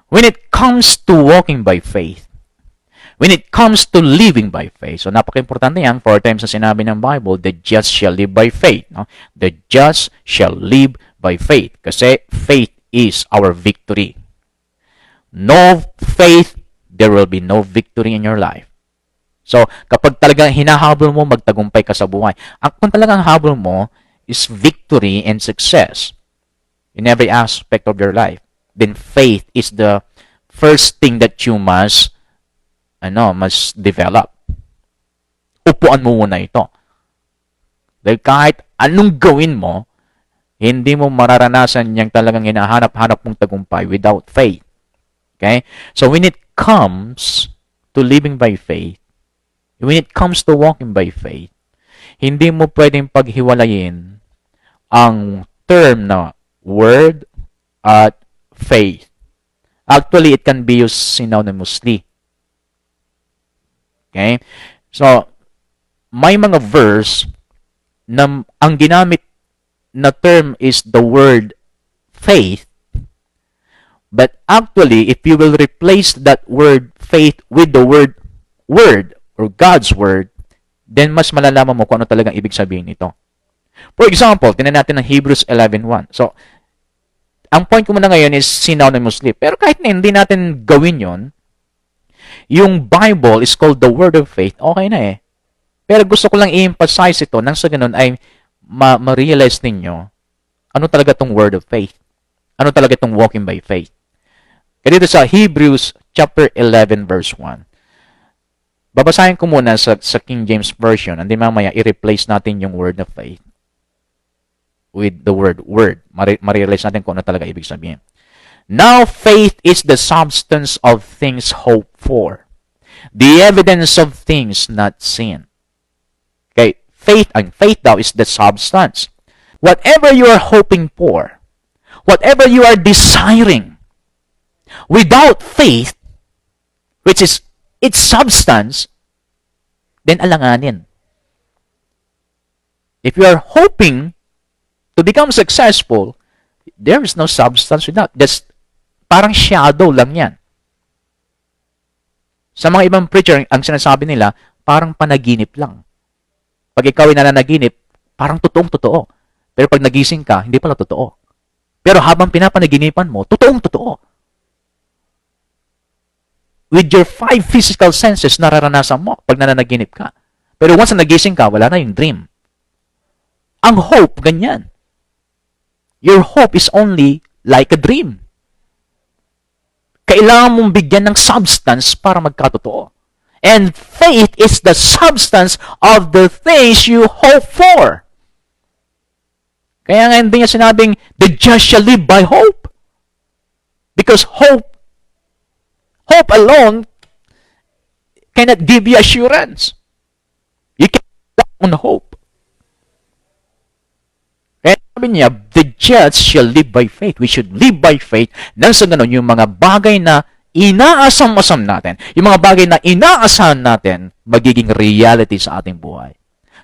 When it comes to walking by faith, when it comes to living by faith, so napaka-importante yan, 4 times na sinabi ng Bible, the just shall live by faith. No? The just shall live by faith. Kasi faith is our victory. No faith, there will be no victory in your life. So, kapag talagang hinahabol mo, magtagumpay ka sa buhay. Kung talagang habol mo is victory and success in every aspect of your life, then faith is the first thing that you must develop. Upuan mo muna ito. Dahil kahit anong gawin mo, hindi mo mararanasan yung talagang hinahanap-hanap mong tagumpay without faith. Okay? So when it comes to living by faith, when it comes to walking by faith, hindi mo pwedeng paghiwalayin ang term na word at faith. Actually, it can be used synonymously. Okay? So, may mga verse na ang ginamit na term is the word faith, but actually, if you will replace that word faith with the word word or God's word, then mas malalaman mo kung ano talagang ibig sabihin nito. For example, tingnan natin ang Hebrews 11:1. So, ang point ko muna ngayon is synonymously. Pero kahit na hindi natin gawin yon, yung Bible is called the Word of Faith, okay na eh. Pero gusto ko lang i-emphasize ito nang sa ganun ay ma-realize ninyo ano talaga itong Word of Faith. Ano talaga itong walking by faith. Kaya dito sa Hebrews chapter 11 verse 1. Babasahin ko muna sa King James Version and then mamaya i-replace natin yung word of faith with the word word. Marirealize natin kung ano talaga ibig sabihin. Now faith is the substance of things hoped for, the evidence of things not seen. Okay, faith daw is the substance. Whatever you are hoping for, whatever you are desiring, without faith, which is its substance, then alanganin. If you are hoping to become successful, there is no substance without. Just parang shadow lang yan. Sa mga ibang preacher, ang sinasabi nila, parang panaginip lang. Pag ikaw ay nananaginip, parang totoong-totoo. Pero pag nagising ka, hindi pala totoo. Pero habang pinapanaginipan mo, totoong-totoo. With your 5 physical senses, nararanasan mo pag nananaginip ka. Pero once na nagising ka, wala na yung dream. Ang hope, ganyan. Your hope is only like a dream. Kailangan mong bigyan ng substance para magkatotoo. And faith is the substance of the things you hope for. Kaya nga hindi niya sinabing, the just shall live by hope. Because hope alone cannot give you assurance. You can't rely on hope. Kaya sabi niya, the just shall live by faith. We should live by faith. Nang sa ganun, yung mga bagay na inaasam-asam natin, yung mga bagay na inaasahan natin, magiging reality sa ating buhay.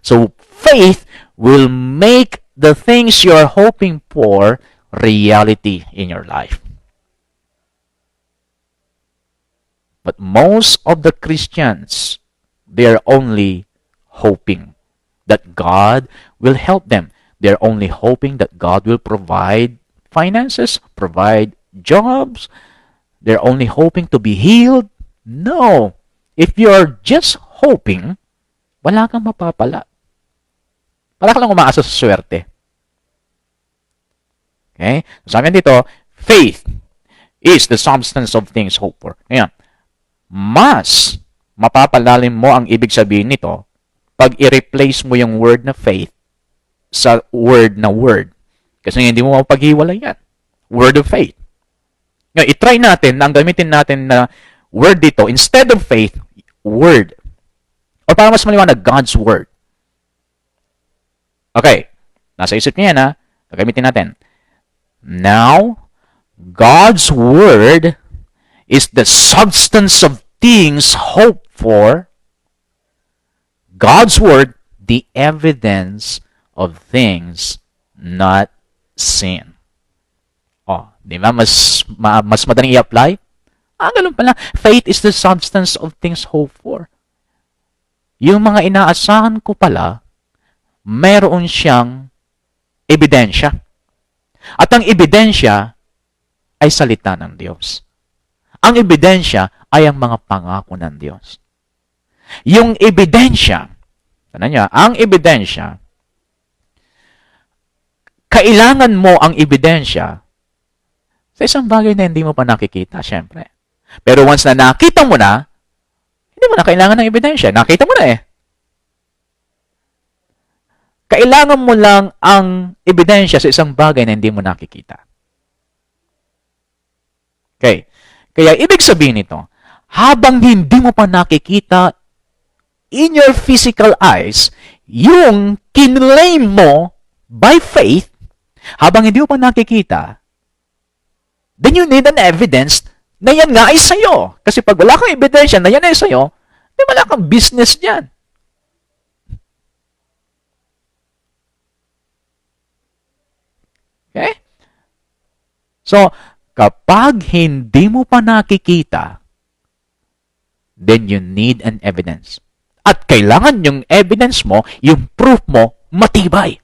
So, faith will make the things you are hoping for reality in your life. But most of the Christians, they are only hoping that God will help them. They're only hoping that God will provide finances, provide jobs. They're only hoping to be healed. No. If you're just hoping, wala kang mapapala. Wala ka lang umaasa sa swerte. Okay? Sabi dito, faith is the substance of things hoped for. Ngayon, mas mapapalalim mo ang ibig sabihin nito pag i-replace mo yung word na faith sa word na word. Kasi hindi mo mapaghiwalay yan. Word of faith. Ngayon, itry natin na ang gamitin natin na word dito, instead of faith, word. O para mas maliwanag, God's word. Okay. Nasa isip niya yan, ha? Gagamitin natin. Now, God's word is the substance of things hoped for. God's word, the evidence of things not seen. Oh, di ba? Mas madaling i-apply? Ganun pala. Faith is the substance of things hoped for. Yung mga inaasahan ko pala, meron siyang ebidensya. At ang ebidensya ay salita ng Diyos. Ang ebidensya ay ang mga pangako ng Diyos. Yung ebidensya, ang ebidensya, kailangan mo ang ebidensya sa isang bagay na hindi mo pa nakikita, syempre. Pero once na nakita mo na, hindi mo na kailangan ng ebidensya. Nakita mo na eh. Kailangan mo lang ang ebidensya sa isang bagay na hindi mo nakikita. Okay. Kaya ibig sabihin nito, habang hindi mo pa nakikita in your physical eyes, yung kinlaim mo by faith, habang hindi mo pa nakikita, then you need an evidence na yan nga ay sa'yo. Kasi pag wala kang ebidensya na yan ay sa'yo, di wala kang business dyan. Okay? So, kapag hindi mo pa nakikita, then you need an evidence. At kailangan yung evidence mo, yung proof mo, matibay.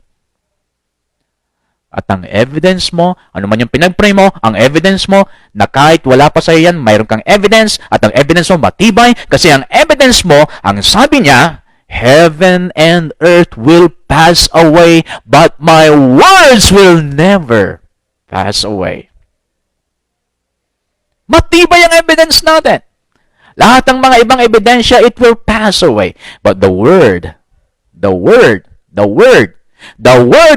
At ang evidence mo, ano man yung pinag-pray mo, ang evidence mo, na kahit wala pa sa'yo yan, mayroon kang evidence, at ang evidence mo matibay, kasi ang evidence mo, ang sabi niya, heaven and earth will pass away, but my words will never pass away. Matibay ang evidence natin. Lahat ng mga ibang ebidensya, it will pass away. But the word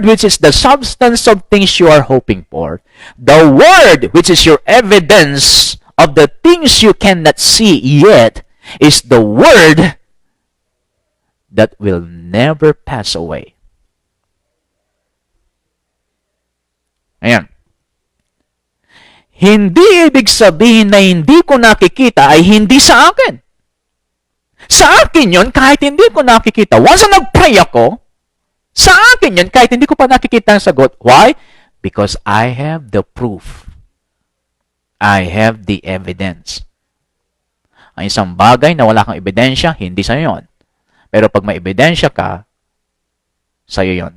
which is the substance of things you are hoping for, the word which is your evidence of the things you cannot see yet, is the word that will never pass away. Ayan. Hindi ibig sabihin na hindi ko nakikita ay hindi sa akin. Sa akin yun, kahit hindi ko nakikita. Once na nag-pray ako, sa akin yun, kahit hindi ko pa nakikita ang sagot. Why? Because I have the proof. I have the evidence. Ang isang bagay na wala kang ebidensya, hindi sa'yo yun. Pero pag may ebidensya ka, sa'yo yun.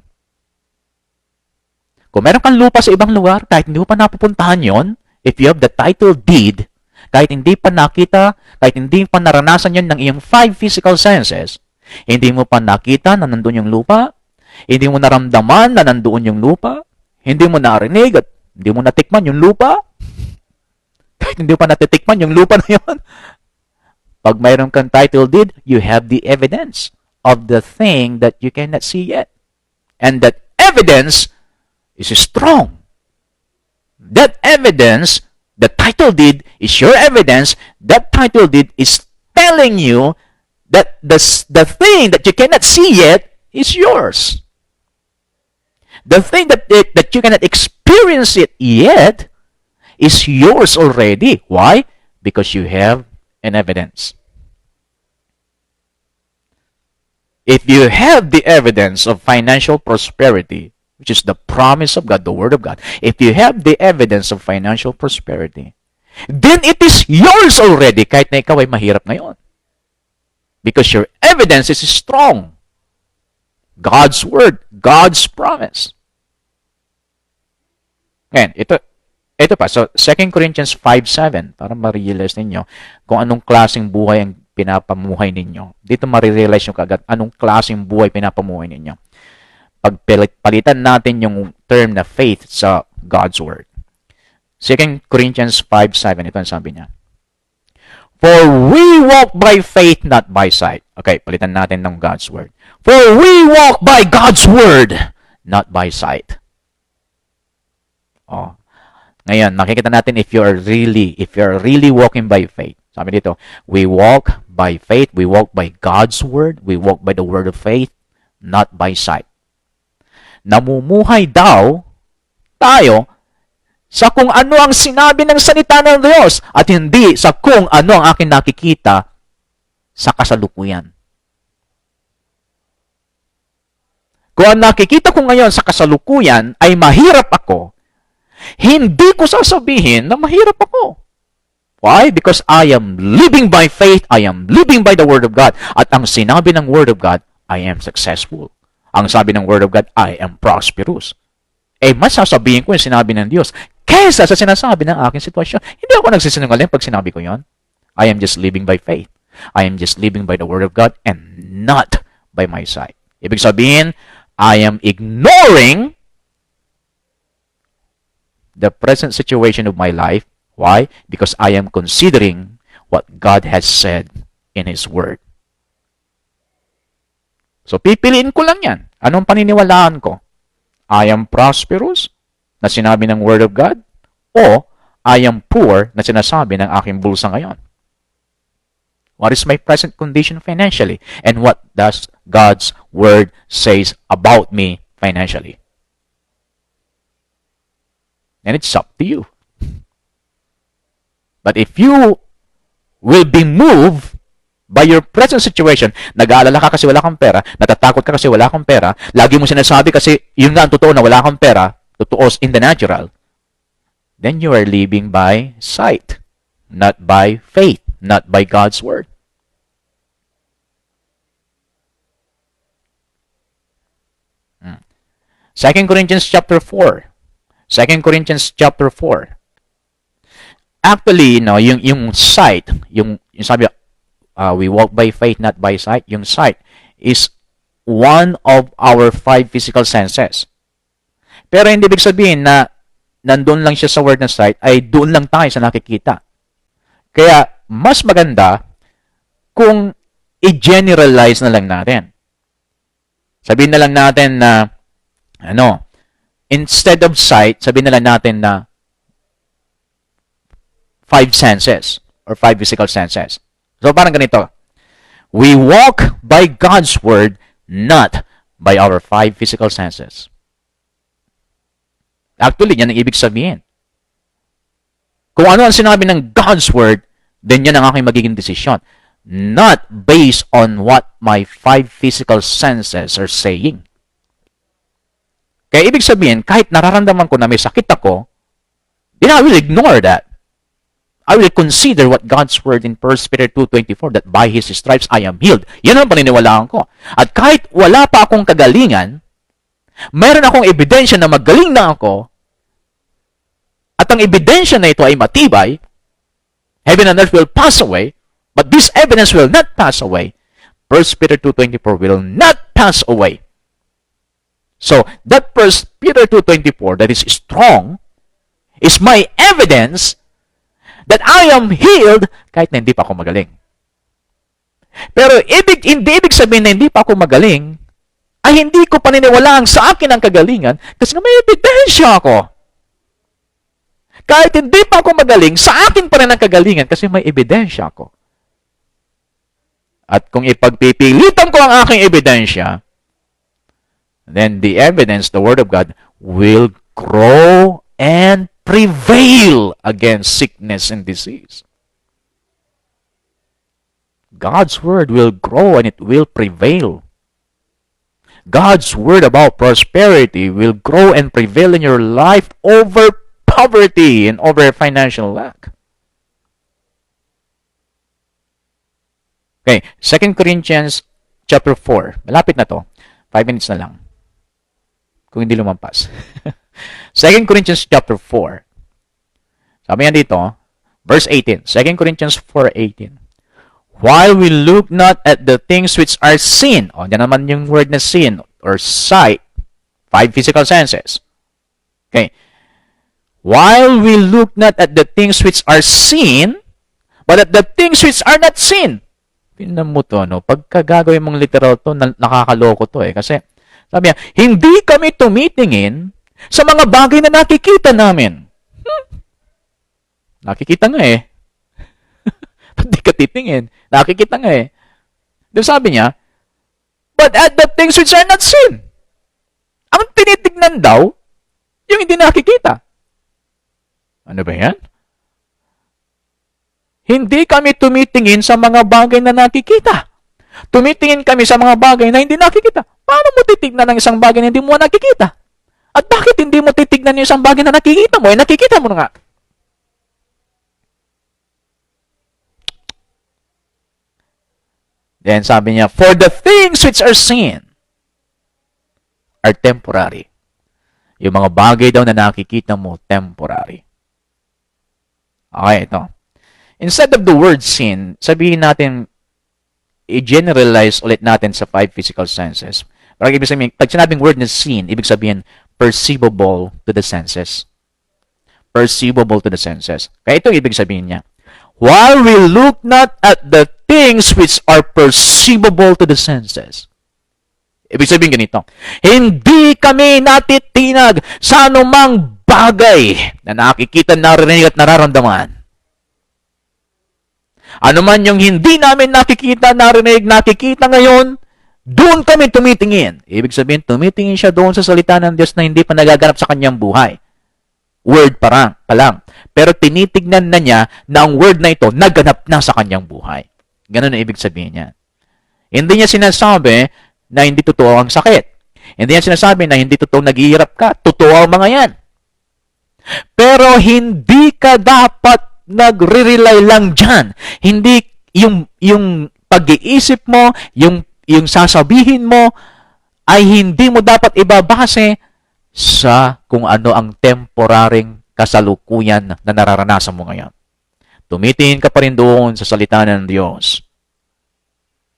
Kung meron kang lupa sa ibang lugar, kahit hindi mo pa napupuntahan yon, if you have the title deed, kahit hindi pa nakita, kahit hindi pa naranasan yon ng iyong 5 physical senses, hindi mo pa nakita na nandun yung lupa, hindi mo naramdaman na nandoon yung lupa, hindi mo narinig at hindi mo natikman yung lupa, kahit hindi mo pa natitikman yung lupa na yon, pag mayroon kang title deed, you have the evidence of the thing that you cannot see yet. And that evidence is strong. That evidence, the title deed is your evidence. That title deed is telling you that the thing that you cannot see yet is yours. The thing that you cannot experience it yet is yours already. Why? Because you have an evidence. If you have the evidence of financial prosperity, which is the promise of God, the Word of God, if you have the evidence of financial prosperity, then it is yours already kahit na ikaw ay mahirap ngayon. Because your evidence is strong. God's Word, God's promise. Ngayon, ito pa. So, 2 Corinthians 5:7, para ma-realize ninyo kung anong klaseng buhay ang pinapamuhay ninyo. Dito ma-realize nyo kagad anong klaseng buhay pinapamuhay ninyo. Pagpalitan natin yung term na faith sa God's Word. 2 Corinthians 5:7, ito ang sabi niya. For we walk by faith, not by sight. Okay, palitan natin ng God's Word. For we walk by God's Word, not by sight. Oh. Ngayon, makikita natin if you're really walking by faith. Sabi dito, we walk by faith, we walk by God's Word, we walk by the Word of faith, not by sight. Namumuhay daw tayo sa kung ano ang sinabi ng salita ng Diyos at hindi sa kung ano ang aking nakikita sa kasalukuyan. Kung ang nakikita ko ngayon sa kasalukuyan ay mahirap ako, hindi ko sasabihin na mahirap ako. Why? Because I am living by faith, I am living by the Word of God. At ang sinabi ng Word of God, I am successful. Ang sabi ng Word of God, I am prosperous. Mas sasabihin ko yung sinabi ng Diyos kaysa sa sinasabi ng aking sitwasyon. Hindi ako nagsisinungaling pag sinabi ko yon. I am just living by faith. I am just living by the Word of God and not by my sight. Ibig sabihin, I am ignoring the present situation of my life. Why? Because I am considering what God has said in His Word. So, pipiliin ko lang yan. Anong paniniwalaan ko? I am prosperous, na sinabi ng Word of God, o I am poor, na sinasabi ng aking bulsa ngayon. What is my present condition financially? And what does God's Word says about me financially? And it's up to you. But if you will be moved by your present situation, nag-aalala ka kasi wala kang pera, natatakot ka kasi wala kang pera, lagi mo sinasabi kasi yun nga ang totoo na wala kang pera, totoo in the natural, then you are living by sight, not by faith, not by God's Word. Second Corinthians chapter 4. 2 Corinthians chapter 4. Actually, yung sight, yung sabi, we walk by faith, not by sight. Yung sight is one of our 5 physical senses. Pero hindi ibig sabihin na nandun lang siya sa word na sight, ay doon lang tayo sa nakikita. Kaya, mas maganda kung i-generalize na lang natin. Sabihin na lang natin na, instead of sight, sabihin na lang natin na 5 senses or 5 physical senses. So, parang ganito. We walk by God's Word, not by our 5 physical senses. Actually, yan ang ibig sabihin. Kung ano ang sinabi ng God's Word, then yan ang aking magiging desisyon. Not based on what my 5 physical senses are saying. Kaya ibig sabihin, kahit nararamdaman ko na may sakit ako, then I will ignore that. I will consider what God's Word in 1 Peter 2:24, that by His stripes I am healed. Yan ang paniniwalaan ko. At kahit wala pa akong kagalingan, mayroon akong ebidensya na magaling na ako, at ang ebidensya na ito ay matibay, heaven and earth will pass away, but this evidence will not pass away. 1 Peter 2:24 will not pass away. So, that 1 Peter 2:24 that is strong is my evidence that I am healed kahit na hindi pa ako magaling. Pero hindi ibig sabihin na hindi pa ako magaling, ay hindi ko paniniwalaan sa akin ang kagalingan kasi may ebidensya ako. Kahit hindi pa ako magaling, sa akin pa rin ang kagalingan kasi may ebidensya ako. At kung ipagpipilitan ko ang aking ebidensya, then the evidence, the Word of God, will grow and prevail against sickness and disease. God's Word will grow and it will prevail. God's Word about prosperity will grow and prevail in your life over poverty and over financial lack. Okay, 2 Corinthians chapter 4. Malapit na to. 5 minutes na lang. Kung hindi lumampas. 2 Corinthians chapter 4. Sabi nga dito, verse 18. 2 Corinthians 4:18. While we look not at the things which are seen. O, yan naman yung word na seen or sight. 5 physical senses. Okay. While we look not at the things which are seen, but at the things which are not seen. Pinan mo to, no? Pagka gagawin mong literal to, nakakaloko to eh. Kasi, sabi niya, hindi kami tumitingin sa mga bagay na nakikita namin. Nakikita nga eh. Hindi ka titingin. Nakikita nga eh. Doon sabi niya, but at the things which are not seen. Ang tinitignan daw, yung hindi nakikita. Ano ba yan? Hindi kami tumitingin sa mga bagay na nakikita. Tumitingin kami sa mga bagay na hindi nakikita. Paano mo titignan ang isang bagay na hindi mo nakikita? At bakit hindi mo titignan yung isang bagay na nakikita mo? Nakikita mo na nga. Then sabi niya, for the things which are seen are temporary. Yung mga bagay daw na nakikita mo, temporary. Okay, ito. Instead of the word seen, sabihin natin, i-generalize ulit natin sa 5 physical senses. Parang ibig sabihin, pag sinabing word na seen, ibig sabihin, perceivable to the senses. Perceivable to the senses. Kaya ito ibig sabihin niya. While we look not at the things which are perceivable to the senses. Ibig sabihin ganito, hindi kami natitinag sa anumang bagay na nakikita, narinig at nararamdaman. Ano man yung hindi namin nakikita, narinig, nakikita ngayon, doon kami tumitingin. Ibig sabihin, tumitingin siya doon sa salita ng Diyos na hindi pa nagaganap sa kanyang buhay. Word pa lang. Pero tinitignan na niya na ang word na ito naganap na sa kanyang buhay. Ganun ang ibig sabihin niya. Hindi niya sinasabi na hindi totoo ang sakit. Hindi niya sinasabi na hindi totoo naghihirap ka. Totoo ang mga yan. Pero hindi ka dapat nagre-rely lang dyan. Hindi yung pag-iisip mo, yung sasabihin mo, ay hindi mo dapat ibabase sa kung ano ang temporaring kasalukuyan na nararanasan mo ngayon. Tumitingin ka pa rin doon sa salita ng Diyos.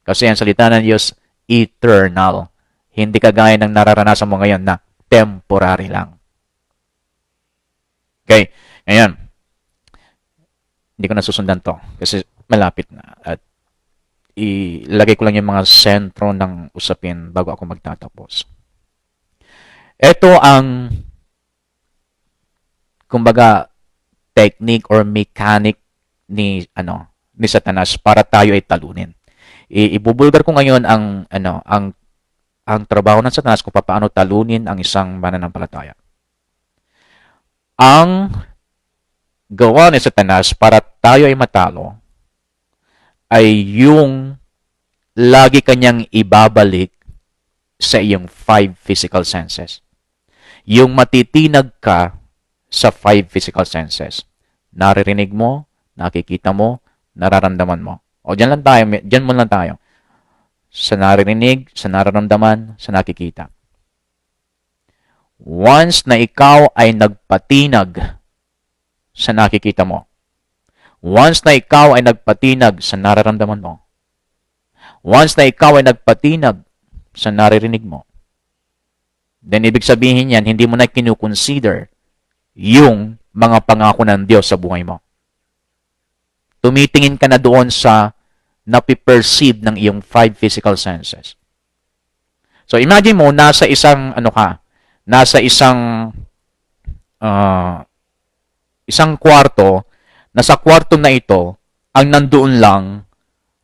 Kasi ang salita ng Diyos, eternal. Hindi kagaya ng nararanasan mo ngayon na temporary lang. Okay, ngayon, hindi ko nasusundan to kasi malapit na. At ilagay ko lang yung mga sentro ng usapin bago ako magtatapos. Ito ang, kumbaga, technique or mechanic ni Satanas para tayo ay talunin. Ibubulgar ko ngayon ang trabaho ng Satanas kung paano talunin ang isang mananampalataya. Ang gawa ni Satanas para tayo ay matalo ay yung lagi kanyang ibabalik sa iyong 5 physical senses. Yung matitinag ka sa 5 physical senses. Naririnig mo, nakikita mo, nararamdaman mo. O dyan mo lang tayo. Sa naririnig, sa nararamdaman, sa nakikita. Once na ikaw ay nagpatinag sa nakikita mo, once na ikaw ay nagpatinag sa nararamdaman mo, once na ikaw ay nagpatinag sa naririnig mo, then ibig sabihin yan, hindi mo na kinukonsider yung mga pangako ng Diyos sa buhay mo. Tumitingin ka na doon sa napiperceive ng iyong 5 physical senses. So imagine mo, nasa isang isang kwarto, na sa kwarto na ito, ang nandoon lang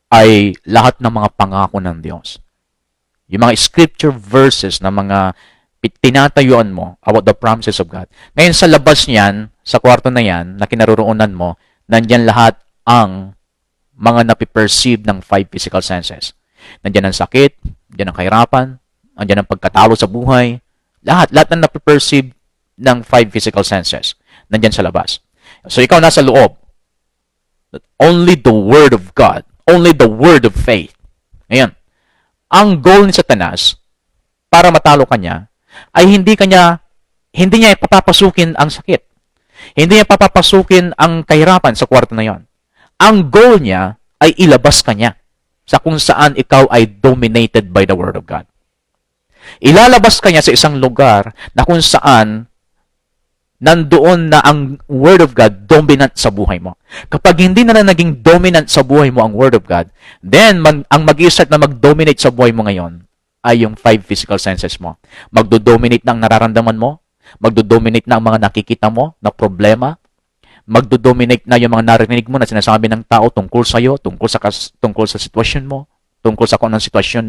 ay lahat ng mga pangako ng Diyos. Yung mga scripture verses na mga tinatayuan mo about the promises of God. Ngayon sa labas niyan, sa kwarto na yan, na kinaroroonan mo, nandyan lahat ang mga napiperceive ng 5 physical senses. Nandyan ang sakit, nandyan ang kahirapan, nandyan ang pagkatalo sa buhay, lahat ng napiperceive ng 5 physical senses, nandyan sa labas. So ikaw nasa loob. Only the Word of God, only the Word of faith. Ngayon, ang goal ni Satanas, para matalo ka niya, ay hindi niya papapasukin ang sakit. Hindi niya papapasukin ang kahirapan sa kwarto na yon. Ang goal niya ay ilabas ka niya sa kung saan ikaw ay dominated by the Word of God. Ilalabas ka niya sa isang lugar na kung saan nandoon na ang Word of God dominant sa buhay mo. Kapag hindi na naging dominant sa buhay mo ang Word of God, then ang mag-i-start na mag-dominate sa buhay mo ngayon ay yung 5 physical senses mo. Magdo-dominate na ang nararamdaman mo, magdo-dominate na ang mga nakikita mo na problema, magdo-dominate na yung mga narinig mo na sinasabi ng tao tungkol sa iyo, tungkol sa sitwasyon mo, tungkol sa kung anong sitwasyon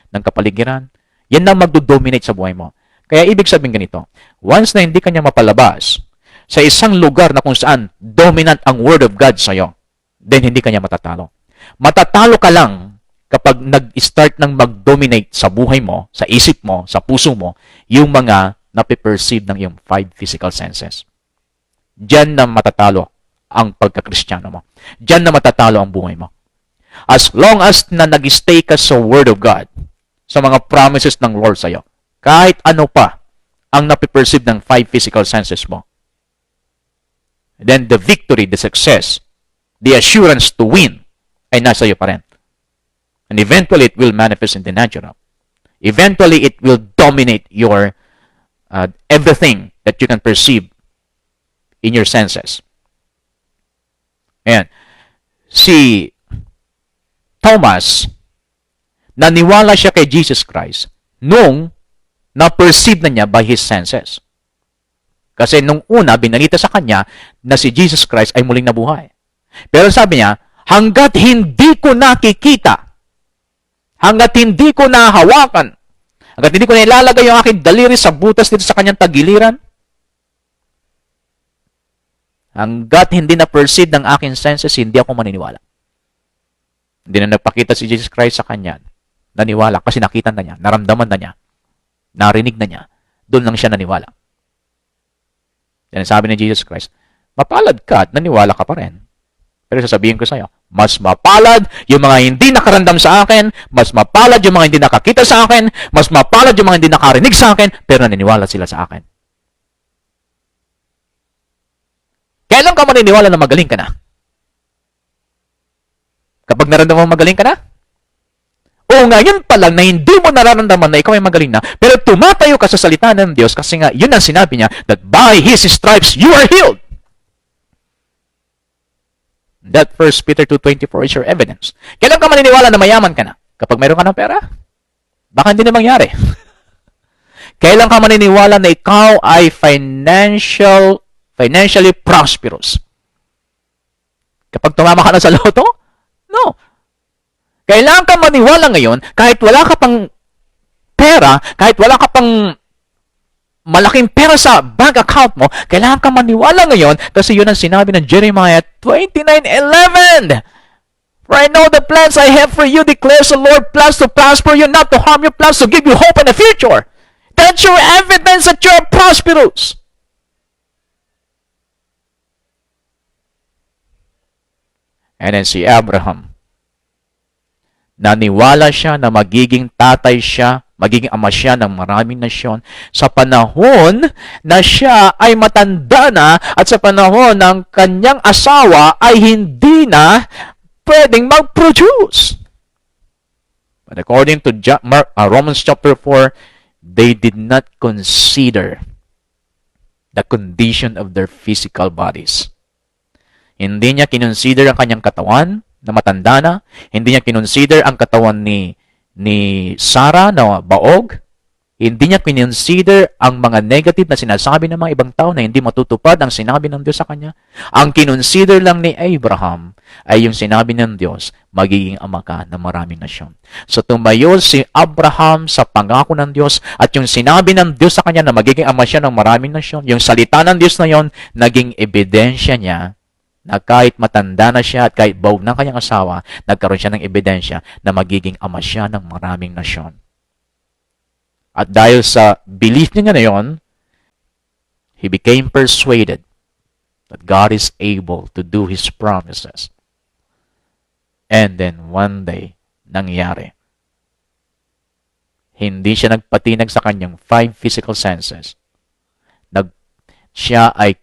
ng kapaligiran. Yan na magdo-dominate sa buhay mo. Kaya ibig sabihin ganito, once na hindi kanya mapalabas sa isang lugar na kung saan dominant ang Word of God sa iyo, then hindi kanya matatalo. Matatalo ka lang kapag nag-start ng mag-dominate sa buhay mo, sa isip mo, sa puso mo, yung mga napiperceive ng iyong 5 physical senses. Diyan na matatalo ang pagkakristyano mo. Diyan na matatalo ang buhay mo. As long as na nag-stay ka sa Word of God, sa mga promises ng Lord sa iyo, kahit ano pa ang napiperceive ng 5 physical senses mo, then the victory, the success, the assurance to win ay nasa iyo pa rin. And eventually, it will manifest in the natural. Eventually, it will dominate your everything that you can perceive in your senses. Ayan. Si Thomas, naniwala siya kay Jesus Christ nung na-perceive na niya by his senses. Kasi nung una, binalita sa kanya na si Jesus Christ ay muling nabuhay. Pero sabi niya, hanggat hindi ko nakikita, hanggat hindi ko nahawakan, hanggat hindi ko nailalagay yung aking daliri sa butas dito sa kanyang tagiliran, hanggat hindi na-perceive ng aking senses, hindi ako maniniwala. Hindi na nagpakita si Jesus Christ sa kanya, naniwala kasi nakita na niya, naramdaman na niya, narinig na niya, doon lang siya naniwala. Yan ang sabi ni Jesus Christ, mapalad ka at naniwala ka pa rin. Pero sasabihin ko sa iyo, mas mapalad yung mga hindi nakarandam sa akin, mas mapalad yung mga hindi nakakita sa akin, mas mapalad yung mga hindi nakarinig sa akin, pero naniniwala sila sa akin. Kailan ka maniniwala na magaling ka na? Kapag naramdaman mo magaling ka na? O ngayon pa lang na hindi mo nararamdaman na ikaw ay magaling na, pero tumatayo ka sa salita ng Diyos kasi nga yun ang sinabi niya, that by His stripes you are healed. That 1 Peter 2:24 is your evidence. Kailan ka maniniwala na mayaman ka na? Kapag mayroon ka ng pera? Baka hindi na mangyari. Kailan ka maniniwala na ikaw ay financially prosperous? Kapag tumama ka na sa loto? No. Kailangan ka maniwala ngayon, kahit wala ka pang pera, kahit wala ka pang malaking pera sa bank account mo, kailangan ka maniwala ngayon kasi yun ang sinabi ng Jeremiah 29:11. For I know the plans I have for you, declares the Lord, plans to prosper you, not to harm you, plans to give you hope in the future. That's your evidence that you're prosperous. And then si Abraham, naniwala siya na magiging tatay siya, magiging ama siya ng maraming nasyon sa panahon na siya ay matanda na at sa panahon ng kanyang asawa ay hindi na pwedeng mag-produce. But according to Romans chapter 4, they did not consider the condition of their physical bodies. Hindi niya kinonsider ang kanyang katawan na matanda na. Hindi niya kinonsider ang katawan ni Sarah na baog. Hindi niya kinonsider ang mga negative na sinasabi ng mga ibang tao na hindi matutupad ang sinabi ng Diyos sa kanya. Ang kinonsider lang ni Abraham ay yung sinabi ng Diyos, magiging ama ka ng maraming nasyon. So tumayo si Abraham sa pangako ng Diyos at yung sinabi ng Diyos sa kanya na magiging ama siya ng maraming nasyon, yung salita ng Diyos na yon, naging ebidensya niya na kahit matanda na siya at kahit baog ng kanyang asawa, nagkaroon siya ng ebidensya na magiging ama siya ng maraming nasyon. At dahil sa belief niya na yon, he became persuaded that God is able to do His promises. And then one day, nangyari. Hindi siya nagpatinag sa kanyang 5 physical senses. Siya ay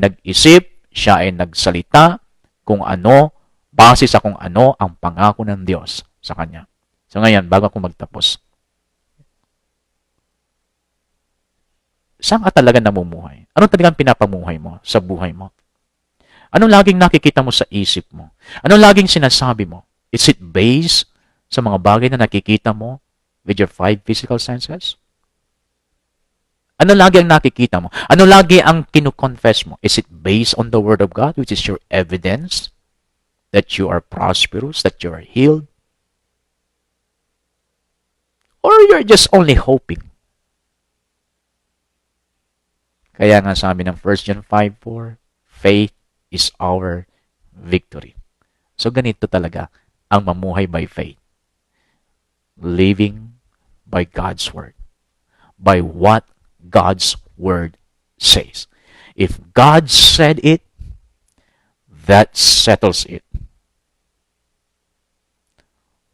nag-isip, siya ay nagsalita kung ano, base sa kung ano ang pangako ng Diyos sa kanya. So ngayon, bago ako magtapos, saan ka talaga namumuhay? Anong talagang pinapamuhay mo sa buhay mo? Anong laging nakikita mo sa isip mo? Anong laging sinasabi mo? Is it based sa mga bagay na nakikita mo with your 5 physical senses? Ano lagi ang nakikita mo? Ano lagi ang kinukonfess mo? Is it based on the Word of God, which is your evidence that you are prosperous, that you are healed? Or you're just only hoping? Kaya nga sabi ng 1 John 5:4, faith is our victory. So ganito talaga ang mamuhay by faith. Living by God's Word. By what God's Word says. If God said it, that settles it.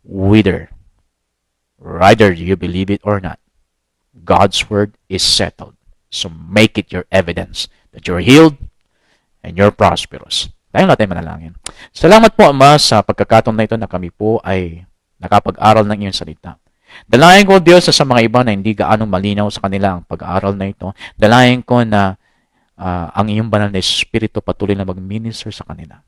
Whether you believe it or not, God's Word is settled. So make it your evidence that you're healed and you're prosperous. Tayo natin manalangin. Salamat po, Ama, sa pagkakataon na ito na kami po ay nakapag-aral ng iyong salita. Dalayan ko, Diyos, sa mga iba na hindi gaano malinaw sa kanila ang pag-aaral na ito. Dalayan ko na ang iyong banal na Espiritu patuloy na mag-minister sa kanila.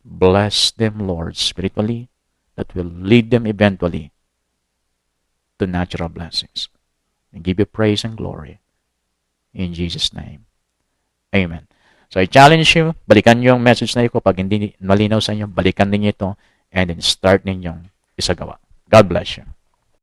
Bless them, Lord, spiritually, that will lead them eventually to natural blessings. And give you praise and glory. In Jesus' name. Amen. So I challenge you, balikan niyo yung message na ito. Pag hindi malinaw sa inyo, balikan ninyo ito and then start ninyong isagawa. God bless you.